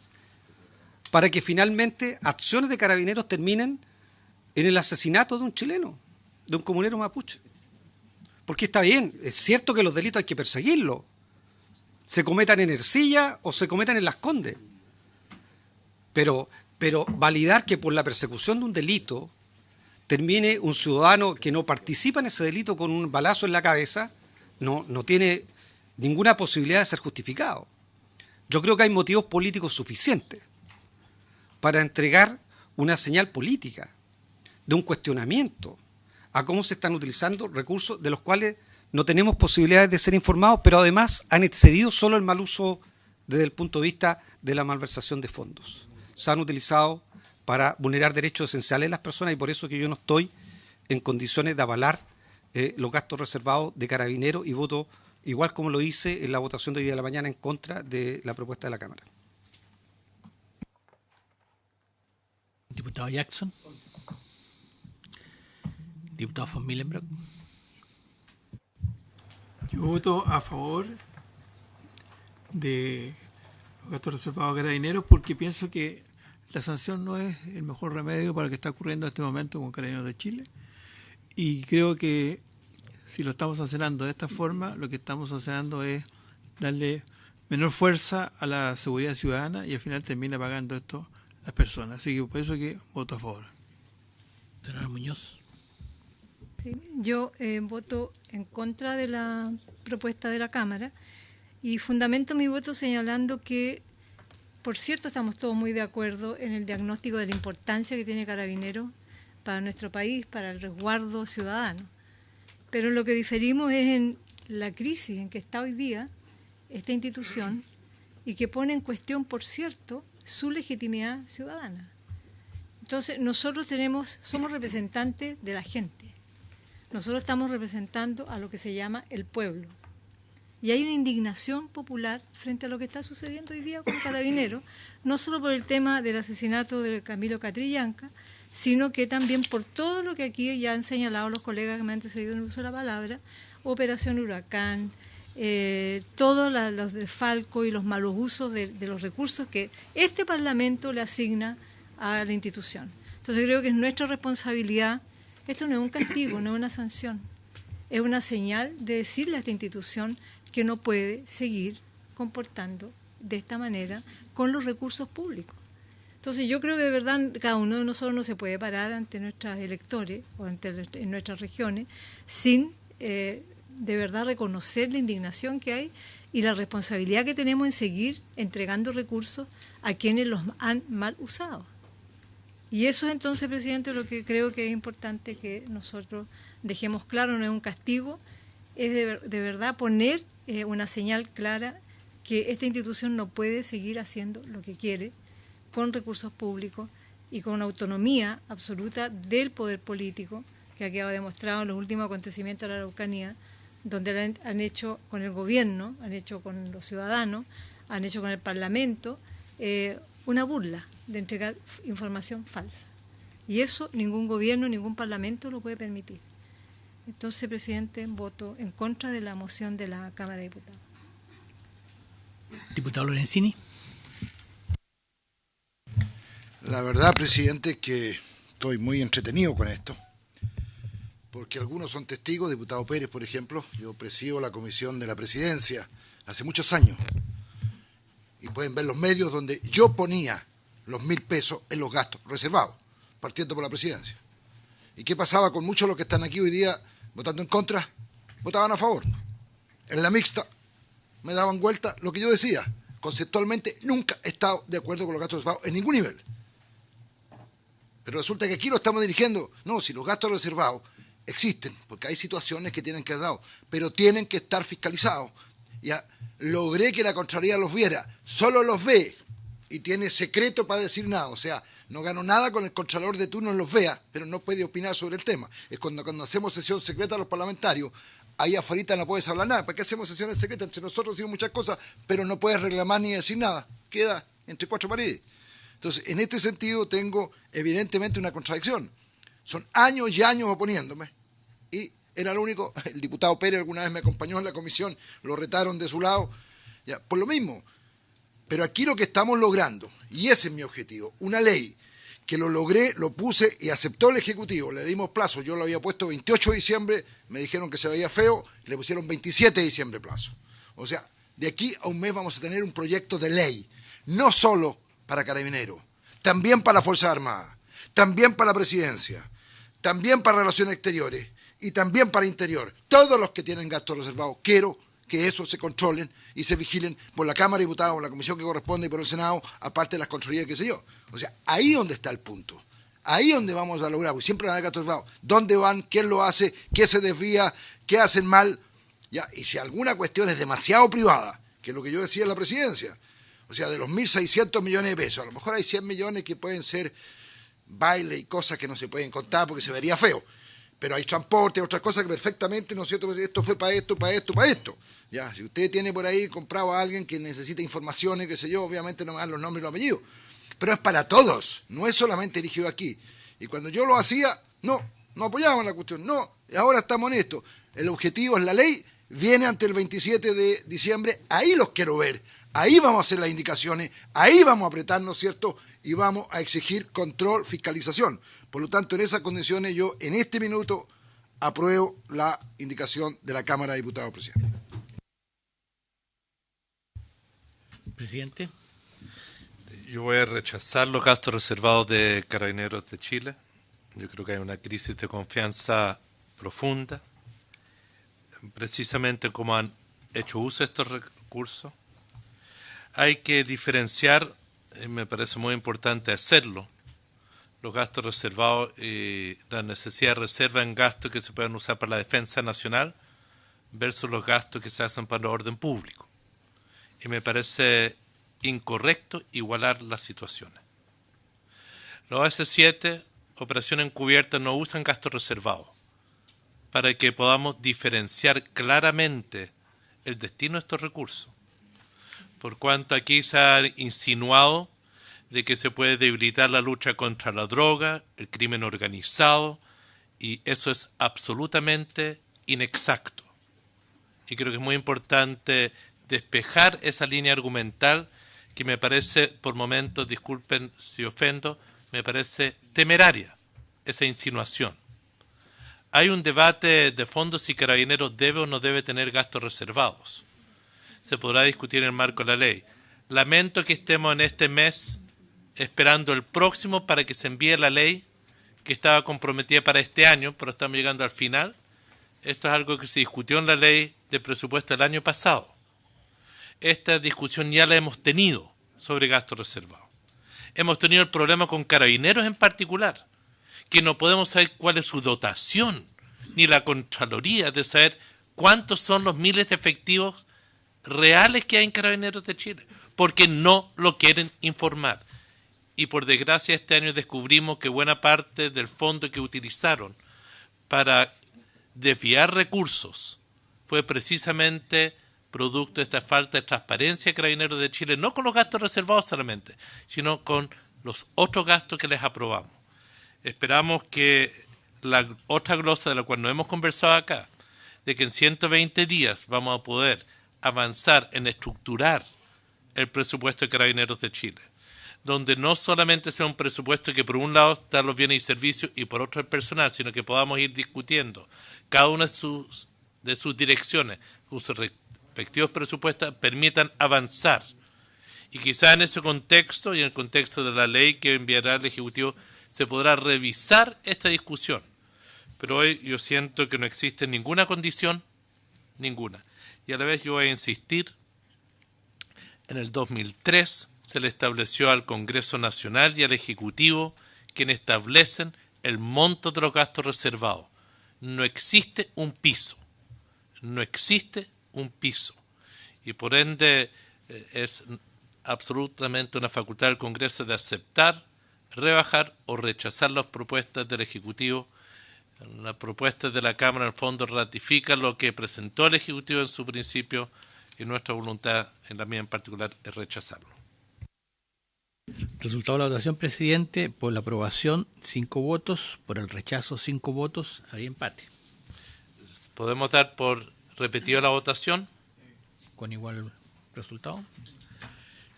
para que finalmente acciones de Carabineros terminen en el asesinato de un chileno, de un comunero mapuche. Porque está bien, es cierto que los delitos hay que perseguirlos, se cometan en Ercilla o se cometan en Las Condes. Pero validar que por la persecución de un delito termine un ciudadano que no participa en ese delito con un balazo en la cabeza no tiene ninguna posibilidad de ser justificado. Yo creo que hay motivos políticos suficientes para entregar una señal política, de un cuestionamiento a cómo se están utilizando recursos de los cuales no tenemos posibilidades de ser informados, pero además han excedido solo el mal uso desde el punto de vista de la malversación de fondos. Se han utilizado para vulnerar derechos esenciales de las personas y por eso que yo no estoy en condiciones de avalar los gastos reservados de Carabineros y voto, igual como lo hice en la votación de hoy día de la mañana, en contra de la propuesta de la Cámara. Diputado Jackson. Diputado von Millenberg. Yo voto a favor de los gastos reservados a Carabineros porque pienso que la sanción no es el mejor remedio para lo que está ocurriendo en este momento con Carabineros de Chile. Y creo que si lo estamos sancionando de esta forma, lo que estamos sancionando es darle menor fuerza a la seguridad ciudadana y al final termina pagando esto las personas. Así que por eso que voto a favor. Senadora Muñoz. Sí, yo voto en contra de la propuesta de la Cámara y fundamento mi voto señalando que, por cierto, estamos todos muy de acuerdo en el diagnóstico de la importancia que tiene Carabineros para nuestro país, para el resguardo ciudadano. Pero en lo que diferimos es en la crisis en que está hoy día esta institución y que pone en cuestión, por cierto, su legitimidad ciudadana. Entonces, nosotros somos representantes de la gente. Nosotros estamos representando a lo que se llama el pueblo. Y hay una indignación popular frente a lo que está sucediendo hoy día con Carabineros, no solo por el tema del asesinato de Camilo Catrillanca, sino que también por todo lo que aquí ya han señalado los colegas que me han antecedido en el uso de la palabra, Operación Huracán, todos los de Falco y los malos usos de los recursos que este Parlamento le asigna a la institución. Entonces creo que es nuestra responsabilidad. Esto no es un castigo, no es una sanción, es una señal de decirle a esta institución que no puede seguir comportando de esta manera con los recursos públicos. Entonces yo creo que de verdad cada uno de nosotros no se puede parar ante nuestros electores o en nuestras regiones sin de verdad reconocer la indignación que hay y la responsabilidad que tenemos en seguir entregando recursos a quienes los han mal usado. Y eso es entonces, presidente, lo que creo que es importante que nosotros dejemos claro, no es un castigo, es de verdad poner una señal clara que esta institución no puede seguir haciendo lo que quiere con recursos públicos y con autonomía absoluta del poder político, que ha quedado demostrado en los últimos acontecimientos de la Araucanía, donde han hecho con el gobierno, han hecho con los ciudadanos, han hecho con el Parlamento, una burla de entregar información falsa. Y eso ningún gobierno, ningún parlamento lo puede permitir. Entonces, presidente, voto en contra de la moción de la Cámara de Diputados. Diputado Lorenzini. La verdad, presidente, es que estoy muy entretenido con esto, porque algunos son testigos, diputado Pérez, por ejemplo. Yo presido la comisión de la presidencia hace muchos años, y pueden ver los medios donde yo ponía los 1.000 pesos en los gastos reservados, partiendo por la presidencia. ¿Y qué pasaba con muchos de los que están aquí hoy día votando en contra? Votaban a favor. En la mixta me daban vuelta lo que yo decía. Conceptualmente nunca he estado de acuerdo con los gastos reservados en ningún nivel. Pero resulta que aquí lo estamos dirigiendo. No, si los gastos reservados existen, porque hay situaciones que tienen que ser dados, pero tienen que estar fiscalizados. Ya logré que la Contraloría los viera, solo los ve y tiene secreto para decir nada. O sea, no gano nada con el Contralor de turno los vea, pero no puede opinar sobre el tema. Es cuando hacemos sesión secreta a los parlamentarios, ahí afuera no puedes hablar nada. ¿Para qué hacemos sesiones secretas? Entre nosotros decimos muchas cosas, pero no puedes reclamar ni decir nada. Queda entre cuatro paredes. Entonces, en este sentido tengo evidentemente una contradicción. Son años y años oponiéndome y era lo único. El diputado Pérez alguna vez me acompañó en la comisión, lo retaron de su lado, ya, por lo mismo. Pero aquí lo que estamos logrando, y ese es mi objetivo, una ley que lo logré, lo puse y aceptó el Ejecutivo, le dimos plazo, yo lo había puesto 28 de diciembre, me dijeron que se veía feo, le pusieron 27 de diciembre plazo. O sea, de aquí a un mes vamos a tener un proyecto de ley, no solo para Carabineros, también para la Fuerza Armada, también para la Presidencia, también para Relaciones Exteriores y también para Interior. Todos los que tienen gastos reservados, quiero que eso se controlen y se vigilen por la Cámara de Diputados, por la comisión que corresponde y por el Senado, aparte de las contralorías, qué sé yo. O sea, ahí donde está el punto. Ahí donde vamos a lograr, porque siempre van a haber gastos desviados. ¿Dónde van? ¿Quién lo hace? ¿Qué se desvía? ¿Qué hacen mal? Ya, y si alguna cuestión es demasiado privada, que es lo que yo decía en la presidencia, o sea, de los 1.600 millones de pesos, a lo mejor hay 100 millones que pueden ser baile y cosas que no se pueden contar porque se vería feo. Pero hay transporte, otras cosas que perfectamente, ¿no es cierto? Esto fue para esto, para esto, para esto. Ya, si usted tiene por ahí comprado a alguien que necesita informaciones, qué sé yo, obviamente no me dan los nombres y los apellidos. Pero es para todos, no es solamente dirigido aquí. Y cuando yo lo hacía, no apoyaban la cuestión, no. Y ahora estamos en esto. El objetivo es la ley, viene ante el 27 de diciembre, ahí los quiero ver. Ahí vamos a hacer las indicaciones, ahí vamos a apretarnos, ¿cierto? Y vamos a exigir control, fiscalización. Por lo tanto, en esas condiciones yo, en este minuto, apruebo la indicación de la Cámara de Diputados, presidente. Presidente. Yo voy a rechazar los gastos reservados de Carabineros de Chile. Yo creo que hay una crisis de confianza profunda, precisamente como han hecho uso de estos recursos. Hay que diferenciar, me parece muy importante hacerlo, los gastos reservados y la necesidad de reserva en gastos que se pueden usar para la defensa nacional versus los gastos que se hacen para el orden público. Y me parece incorrecto igualar las situaciones. Los AC-7, operaciones encubiertas, no usan gastos reservados para que podamos diferenciar claramente el destino de estos recursos. Por cuanto aquí se ha insinuado de que se puede debilitar la lucha contra la droga, el crimen organizado, y eso es absolutamente inexacto. Y creo que es muy importante despejar esa línea argumental que me parece, por momentos, disculpen si ofendo, me parece temeraria esa insinuación. Hay un debate de fondo si Carabineros debe o no debe tener gastos reservados. Se podrá discutir en el marco de la ley. Lamento que estemos en este mes esperando el próximo para que se envíe la ley que estaba comprometida para este año, pero estamos llegando al final. Esto es algo que se discutió en la ley de presupuesto del año pasado. Esta discusión ya la hemos tenido sobre gastos reservados. Hemos tenido el problema con Carabineros en particular, que no podemos saber cuál es su dotación, ni la Contraloría de saber cuántos son los miles de efectivos reales que hay en Carabineros de Chile, porque no lo quieren informar. Y por desgracia este año descubrimos que buena parte del fondo que utilizaron para desviar recursos fue precisamente producto de esta falta de transparencia de Carabineros de Chile, no con los gastos reservados solamente, sino con los otros gastos que les aprobamos. Esperamos que la otra glosa de la cual no hemos conversado acá, de que en 120 días vamos a poder avanzar en estructurar el presupuesto de Carabineros de Chile, donde no solamente sea un presupuesto que por un lado están los bienes y servicios y por otro el personal, sino que podamos ir discutiendo cada una de sus direcciones con sus respectivos presupuestos, permitan avanzar. Y quizá en ese contexto y en el contexto de la ley que enviará el Ejecutivo se podrá revisar esta discusión. Pero hoy yo siento que no existe ninguna condición, ninguna. Y a la vez yo voy a insistir, en el 2003 se le estableció al Congreso Nacional y al Ejecutivo quienes establecen el monto de los gastos reservados. No existe un piso, no existe un piso. Y por ende es absolutamente una facultad del Congreso de aceptar, rebajar o rechazar las propuestas del Ejecutivo. La propuesta de la Cámara en el fondo ratifica lo que presentó el Ejecutivo en su principio y nuestra voluntad, en la mía en particular, es rechazarlo. Resultado de la votación, presidente: por la aprobación 5 votos, por el rechazo 5 votos, habría empate. ¿Podemos dar por repetido la votación? Con igual resultado.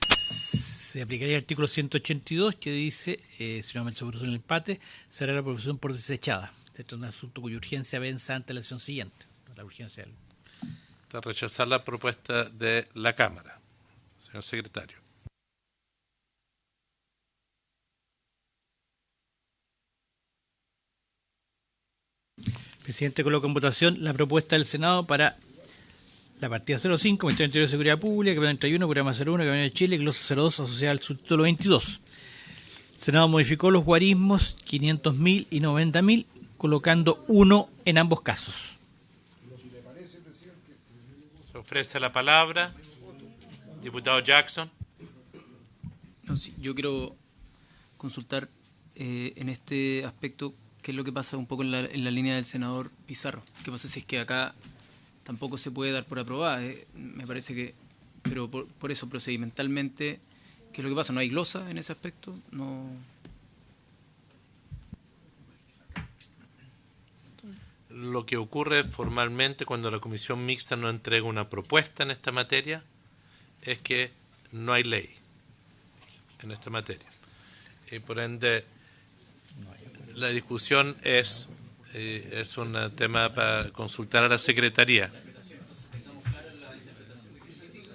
Se aplicaría el artículo 182 que dice, si no se produce un empate, será la aprobación por desechada. Este es un asunto cuya urgencia venza ante la sesión siguiente. La urgencia del... Rechazar la propuesta de la Cámara, señor secretario. Presidente, coloca en votación la propuesta del Senado para La partida 05, Ministerio de Interior y Seguridad Pública, Capítulo 31, Programa 01, Camino de Chile, glosa 02, asociada al subtítulo 22. El Senado modificó los guarismos 500.000 y 90.000, colocando 1 en ambos casos. Se ofrece la palabra. Diputado Jackson. No, sí, yo quiero consultar en este aspecto qué es lo que pasa un poco en la línea del senador Pizarro. ¿Qué pasa si es que acá tampoco se puede dar por aprobada? Me parece que, pero por eso procedimentalmente, ¿qué es lo que pasa? ¿No hay glosa en ese aspecto? No. Lo que ocurre formalmente cuando la comisión mixta no entrega una propuesta en esta materia es que no hay ley en esta materia. Y por ende, la discusión es un tema para consultar a la Secretaría.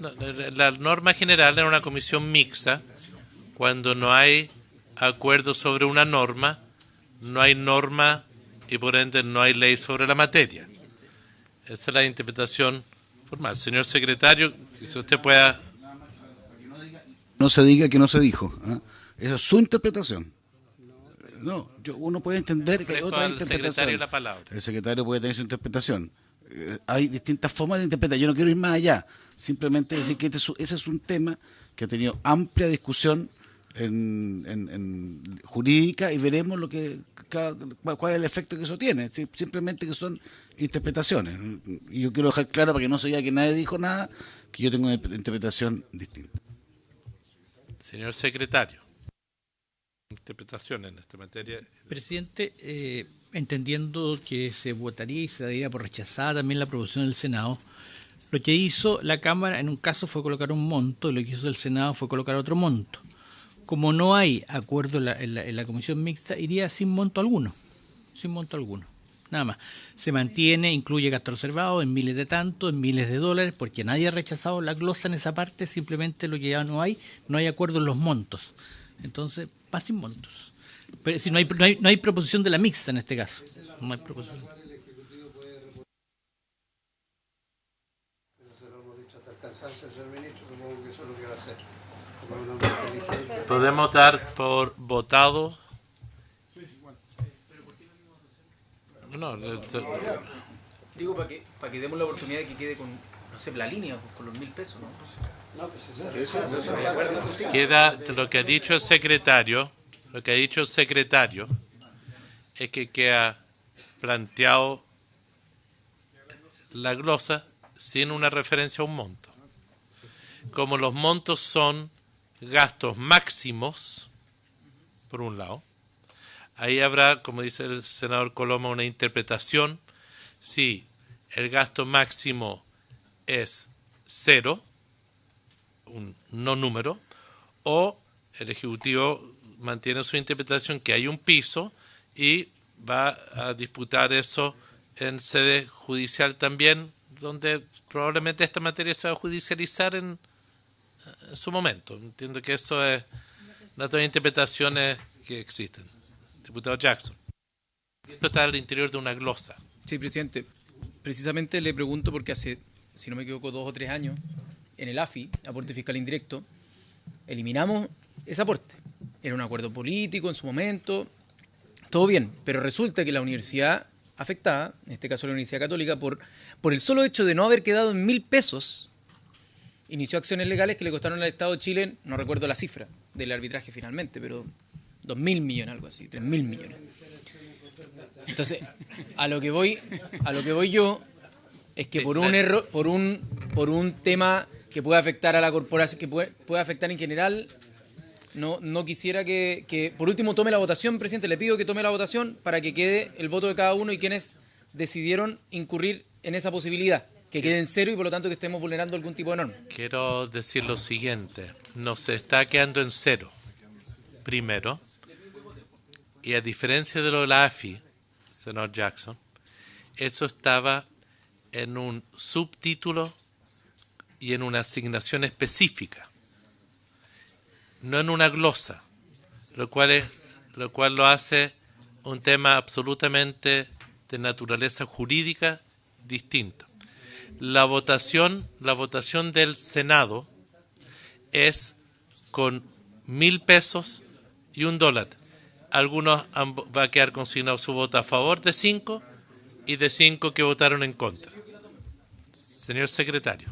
No, la norma general en una comisión mixta, cuando no hay acuerdo sobre una norma, no hay norma y por ende no hay ley sobre la materia. Esa es la interpretación formal. Señor secretario, si usted pueda... No se diga que no se dijo. ¿Eh? Esa es su interpretación. No, uno puede entender que hay otra interpretación. Secretario la palabra. El secretario puede tener su interpretación. Hay distintas formas de interpretar. Yo no quiero ir más allá. Simplemente decir que ese es un tema que ha tenido amplia discusión en jurídica y veremos cuál es el efecto que eso tiene. Simplemente que son interpretaciones. Y yo quiero dejar claro para que no se diga que nadie dijo nada, que yo tengo una interpretación distinta. Señor secretario, interpretación en esta materia. Presidente, entendiendo que se votaría y se daría por rechazada también la aprobación del Senado, lo que hizo la Cámara en un caso fue colocar un monto y lo que hizo el Senado fue colocar otro monto. Como no hay acuerdo en la comisión mixta, iría sin monto alguno, nada más. Se mantiene, incluye gasto reservado en miles de tantos, en miles de dólares, porque nadie ha rechazado la glosa en esa parte, simplemente lo que ya no hay acuerdo en los montos. Entonces, va sin montos. Pero si no hay proposición de la mixta en este caso. No hay proposición. Podemos dar por votado. No, digo para que demos la oportunidad de que quede con, no sé, la línea, con los 1.000 pesos, ¿no? Queda lo que ha dicho el secretario. Lo que ha dicho el secretario es que queda planteado la glosa sin una referencia a un monto. Como los montos son gastos máximos, por un lado, ahí habrá, como dice el senador Coloma, una interpretación. Si el gasto máximo es 0, un no número, o el Ejecutivo mantiene su interpretación que hay un piso y va a disputar eso en sede judicial también, donde probablemente esta materia se va a judicializar en su momento. Entiendo que eso es una de las interpretaciones que existen. Diputado Jackson. Esto está al interior de una glosa. Sí, presidente. Precisamente le pregunto porque hace, si no me equivoco, 2 o 3 años, en el AFI, aporte fiscal indirecto, eliminamos ese aporte. Era un acuerdo político en su momento, todo bien, pero resulta que la universidad afectada, en este caso la Universidad Católica, por el solo hecho de no haber quedado en 1.000 pesos, inició acciones legales que le costaron al Estado de Chile, no recuerdo la cifra del arbitraje finalmente, pero 2.000 millones, algo así, 3.000 millones. Entonces, a lo que voy yo es que por un error, por un tema que puede afectar a la corporación, que puede afectar en general, no quisiera que por último tome la votación, presidente, le pido que tome la votación para que quede el voto de cada uno y quienes decidieron incurrir en esa posibilidad, que quede en 0 y por lo tanto que estemos vulnerando algún tipo de norma. Quiero decir lo siguiente, no se está quedando en 0, primero, y a diferencia de lo de la AFI, senador Jackson, eso estaba en un subtítulo y en una asignación específica, no en una glosa, lo cual lo hace un tema absolutamente de naturaleza jurídica distinto. La votación del Senado es con 1.000 pesos y $1. Algunos va a quedar consignado su voto a favor de 5 y de 5 que votaron en contra. Señor secretario.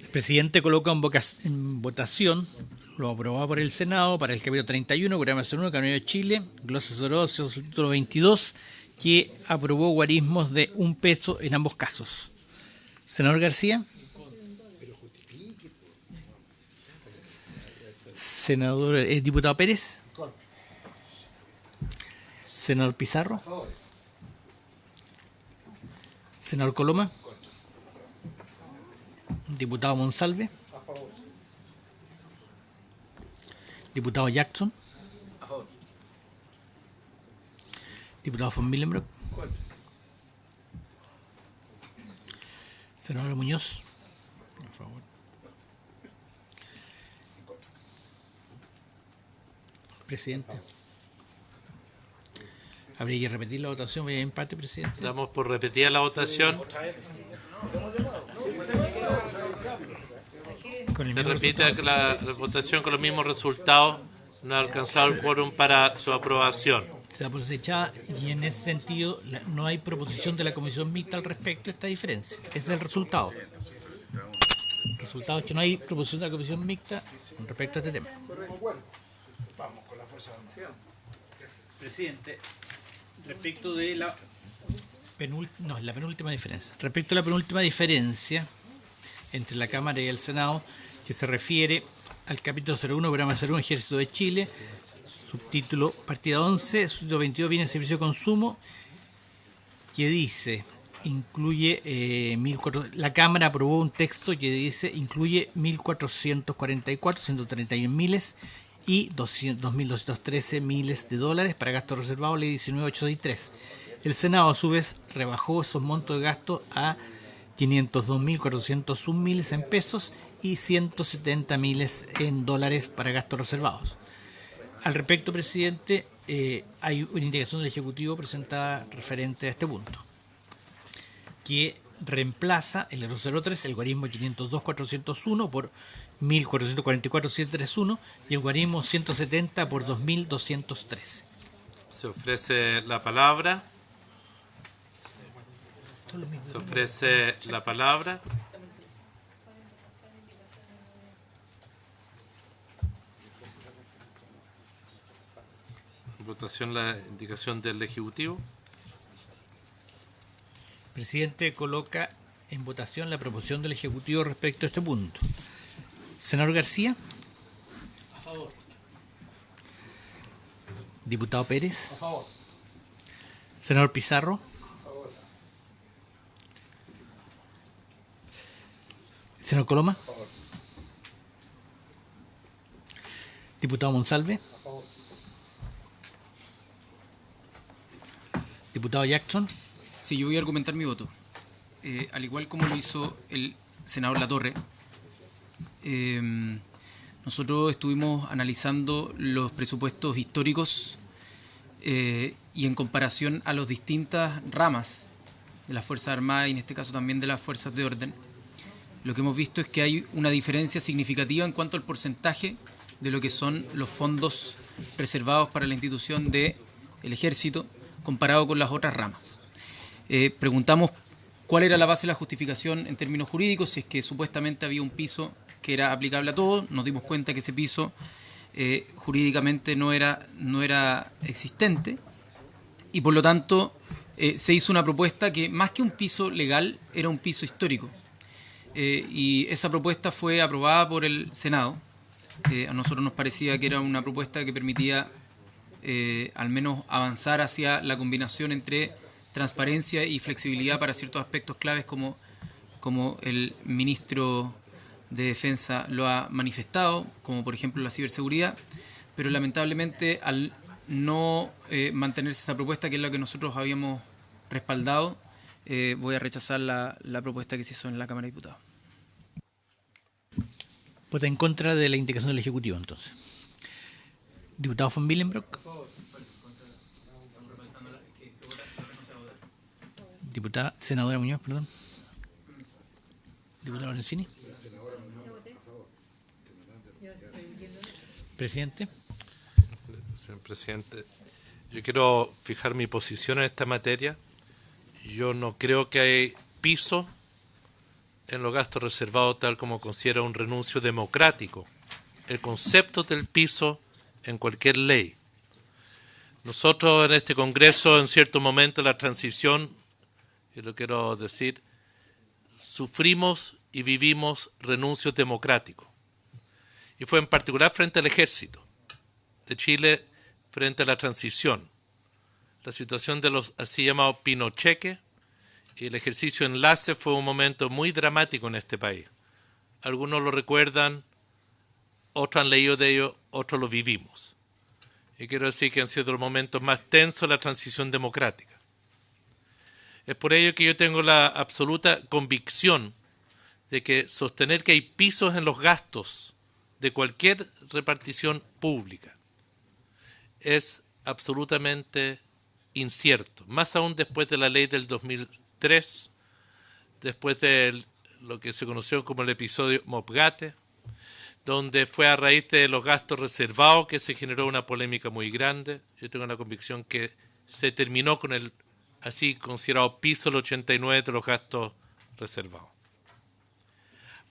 El presidente coloca en votación lo aprobado por el Senado para el capítulo 31, programación 1, Camino de Chile, glosa 02, título 22, que aprobó guarismos de $1 en ambos casos. Senador García. Senador, diputado Pérez. Senador Pizarro. Senador Coloma. Diputado Monsalve. Diputado Jackson. Diputado von Millenbrock. Senador Muñoz. Por favor. Presidente. Habría que repetir la votación. Voy a empate, presidente. Damos por repetida la votación. Se repite la votación con los mismos resultados. No ha alcanzado el quórum para su aprobación. Se da por desechada y en ese sentido no hay proposición de la comisión mixta al respecto de esta diferencia. Ese es el resultado. El resultado es que no hay proposición de la comisión mixta con respecto a este tema. Presidente, respecto de la penúltima diferencia. Respecto a la penúltima diferencia entre la Cámara y el Senado, que se refiere al capítulo 01, programa 01, Ejército de Chile, subtítulo partida 11, subtítulo 22, bienes y servicios de consumo, que dice, la Cámara aprobó un texto que dice, incluye 1.444, 131 miles y 2.213 miles de dólares para gastos reservados, ley 19.863. El Senado, a su vez, rebajó esos montos de gasto a 502.401 miles en pesos y 170 miles en dólares para gastos reservados. Al respecto, presidente, hay una indicación del Ejecutivo presentada referente a este punto, que reemplaza el 003, el guarismo 502.401 por 1.444.731 y el guarismo 170 por 2.213. Se ofrece la palabra. Se ofrece la palabra. Votación, la indicación del Ejecutivo. El presidente coloca en votación la proposición del Ejecutivo respecto a este punto. Senador García. A favor. Diputado Pérez. A favor. Senador Pizarro. A favor. Senador Coloma. A favor. Diputado Monsalve. A favor. Diputado Jackson. Sí, yo voy a argumentar mi voto. Al igual como lo hizo el senador Latorre, nosotros estuvimos analizando los presupuestos históricos y en comparación a las distintas ramas de las Fuerzas Armadas y en este caso también de las Fuerzas de Orden, lo que hemos visto es que hay una diferencia significativa en cuanto al porcentaje de lo que son los fondos reservados para la institución del Ejército comparado con las otras ramas. Preguntamos cuál era la base de la justificación en términos jurídicos, si es que supuestamente había un piso que era aplicable a todos. Nos dimos cuenta que ese piso jurídicamente no era existente y por lo tanto se hizo una propuesta que más que un piso legal era un piso histórico y esa propuesta fue aprobada por el Senado. A nosotros nos parecía que era una propuesta que permitía al menos avanzar hacia la combinación entre transparencia y flexibilidad para ciertos aspectos claves como el ministro de Defensa lo ha manifestado, como por ejemplo la ciberseguridad, pero lamentablemente al no mantenerse esa propuesta, que es la que nosotros habíamos respaldado, voy a rechazar la propuesta que se hizo en la Cámara de Diputados. Vota en contra de la indicación del Ejecutivo, entonces. Diputado von Millenbrock. Senadora Muñoz, perdón. Diputada Lorenzini. Presidente. Señor presidente, yo quiero fijar mi posición en esta materia. Yo no creo que hay piso en los gastos reservados tal como considera un renuncio democrático. El concepto del piso en cualquier ley. Nosotros en este Congreso, en cierto momento de la transición, y lo quiero decir, sufrimos y vivimos renuncios democráticos. Y fue en particular frente al ejército de Chile, frente a la transición. La situación de los así llamados pinocheques y el ejercicio enlace fue un momento muy dramático en este país. Algunos lo recuerdan, otros han leído de ello, otros lo vivimos. Y quiero decir que han sido los momentos más tensos de la transición democrática. Es por ello que yo tengo la absoluta convicción de que sostener que hay pisos en los gastos de cualquier repartición pública es absolutamente incierto, más aún después de la ley del 2003, después de lo que se conoció como el episodio Mopgate, donde fue a raíz de los gastos reservados que se generó una polémica muy grande. Yo tengo la convicción que se terminó con el así considerado piso del 89 de los gastos reservados.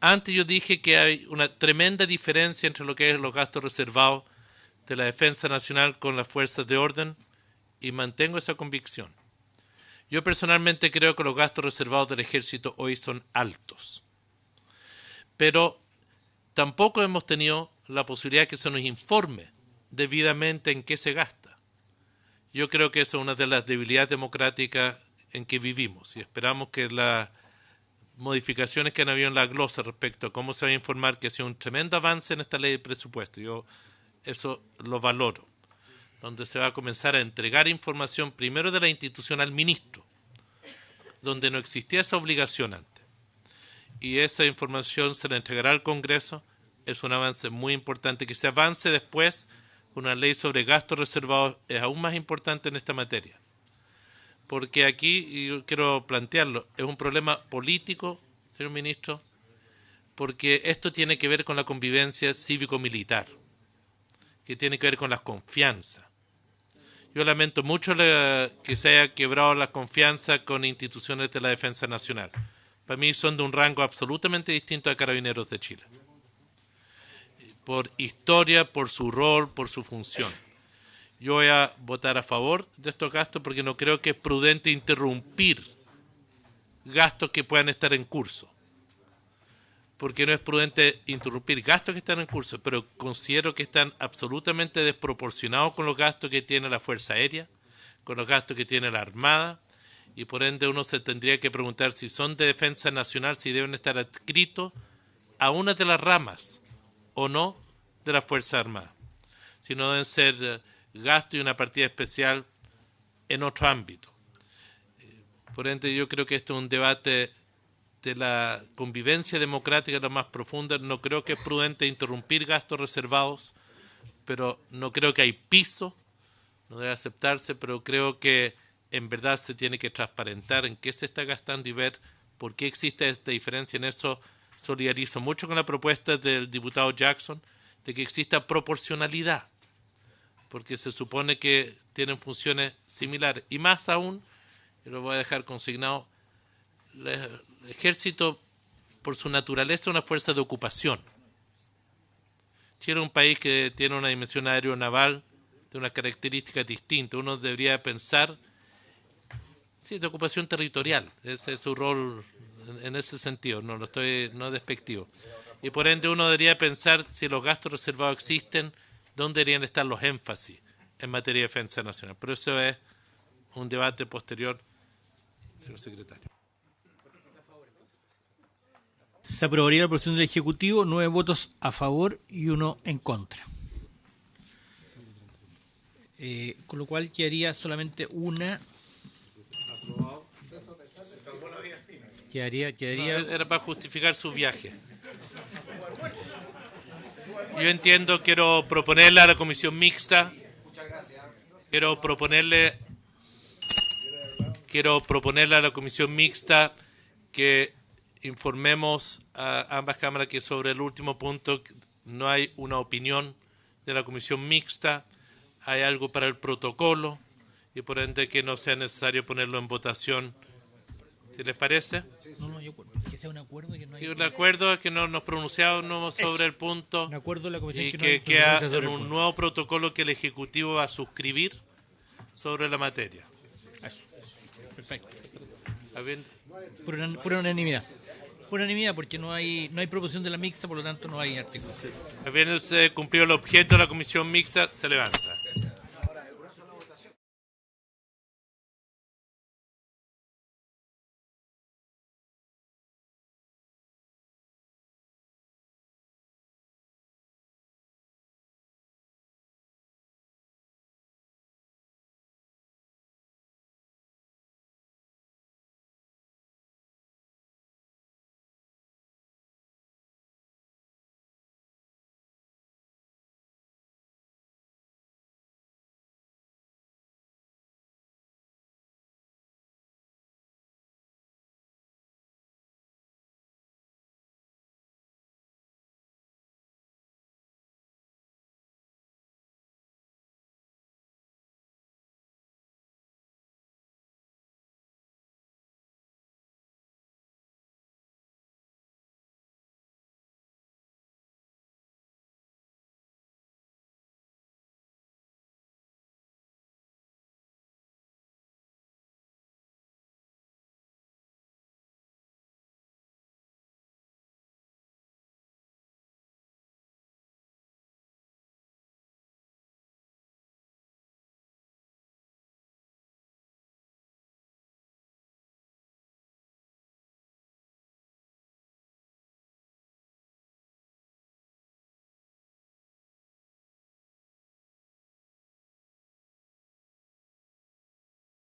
Antes yo dije que hay una tremenda diferencia entre lo que es los gastos reservados de la Defensa Nacional con las fuerzas de orden y mantengo esa convicción. Yo personalmente creo que los gastos reservados del Ejército hoy son altos, pero tampoco hemos tenido la posibilidad de que se nos informe debidamente en qué se gasta. Yo creo que esa es una de las debilidades democráticas en que vivimos y esperamos que las modificaciones que han habido en la glosa respecto a cómo se va a informar, que ha sido un tremendo avance en esta ley de presupuesto. Yo eso lo valoro, donde se va a comenzar a entregar información primero de la institución al ministro, donde no existía esa obligación antes. Y esa información se la entregará al Congreso, es un avance muy importante. Que se avance después con una ley sobre gastos reservados es aún más importante en esta materia. Porque aquí, y yo quiero plantearlo, es un problema político, señor ministro, porque esto tiene que ver con la convivencia cívico-militar, que tiene que ver con la confianza. Yo lamento mucho que se haya quebrado la confianza con instituciones de la Defensa Nacional. Para mí son de un rango absolutamente distinto a Carabineros de Chile. Por historia, por su rol, por su función. Yo voy a votar a favor de estos gastos porque no creo que es prudente interrumpir gastos que puedan estar en curso. Porque no es prudente interrumpir gastos que están en curso, pero considero que están absolutamente desproporcionados con los gastos que tiene la Fuerza Aérea, con los gastos que tiene la Armada, y por ende uno se tendría que preguntar si son de defensa nacional, si deben estar adscritos a una de las ramas o no de la Fuerza Armada, si no deben ser gastos y una partida especial en otro ámbito. Por ende yo creo que esto es un debate de la convivencia democrática lo más profunda. No creo que es prudente interrumpir gastos reservados, pero no creo que hay piso, no debe aceptarse, pero creo que en verdad se tiene que transparentar en qué se está gastando y ver por qué existe esta diferencia. En eso solidarizo mucho con la propuesta del diputado Jackson de que exista proporcionalidad, porque se supone que tienen funciones similares. Y más aún, y lo voy a dejar consignado, el Ejército, por su naturaleza, es una fuerza de ocupación. Chile es un país que tiene una dimensión aeronaval de unas características distintas. Uno debería pensar, sí, de ocupación territorial. Ese es su rol en ese sentido, no es despectivo. Y por ende uno debería pensar si los gastos reservados existen, dónde deberían estar los énfasis en materia de defensa nacional. Pero eso es un debate posterior, señor secretario. Se aprobaría la proposición del Ejecutivo, 9 votos a favor y 1 en contra. Con lo cual quedaría solamente una. Quedaría. No, era para justificar su viaje. Yo entiendo, quiero proponerle a la comisión mixta, quiero proponerle quiero proponerle a la comisión mixta que informemos a ambas cámaras que sobre el último punto no hay una opinión de la comisión mixta, hay algo para el protocolo y por ende que no sea necesario ponerlo en votación. ¿Si les parece? No, yo que sea un acuerdo. Que no hay... Y un acuerdo es que no nos pronunciamos sobre el punto un acuerdo de la comisión y que que no queda sobre en el un punto. nuevo protocolo que el Ejecutivo va a suscribir sobre la materia. Eso. Perfecto. Habiendo- Pura unanimidad. Pura unanimidad porque no hay proposición de la mixta, por lo tanto no hay artículo. Habiéndose cumplido el objeto de la comisión mixta, se levanta.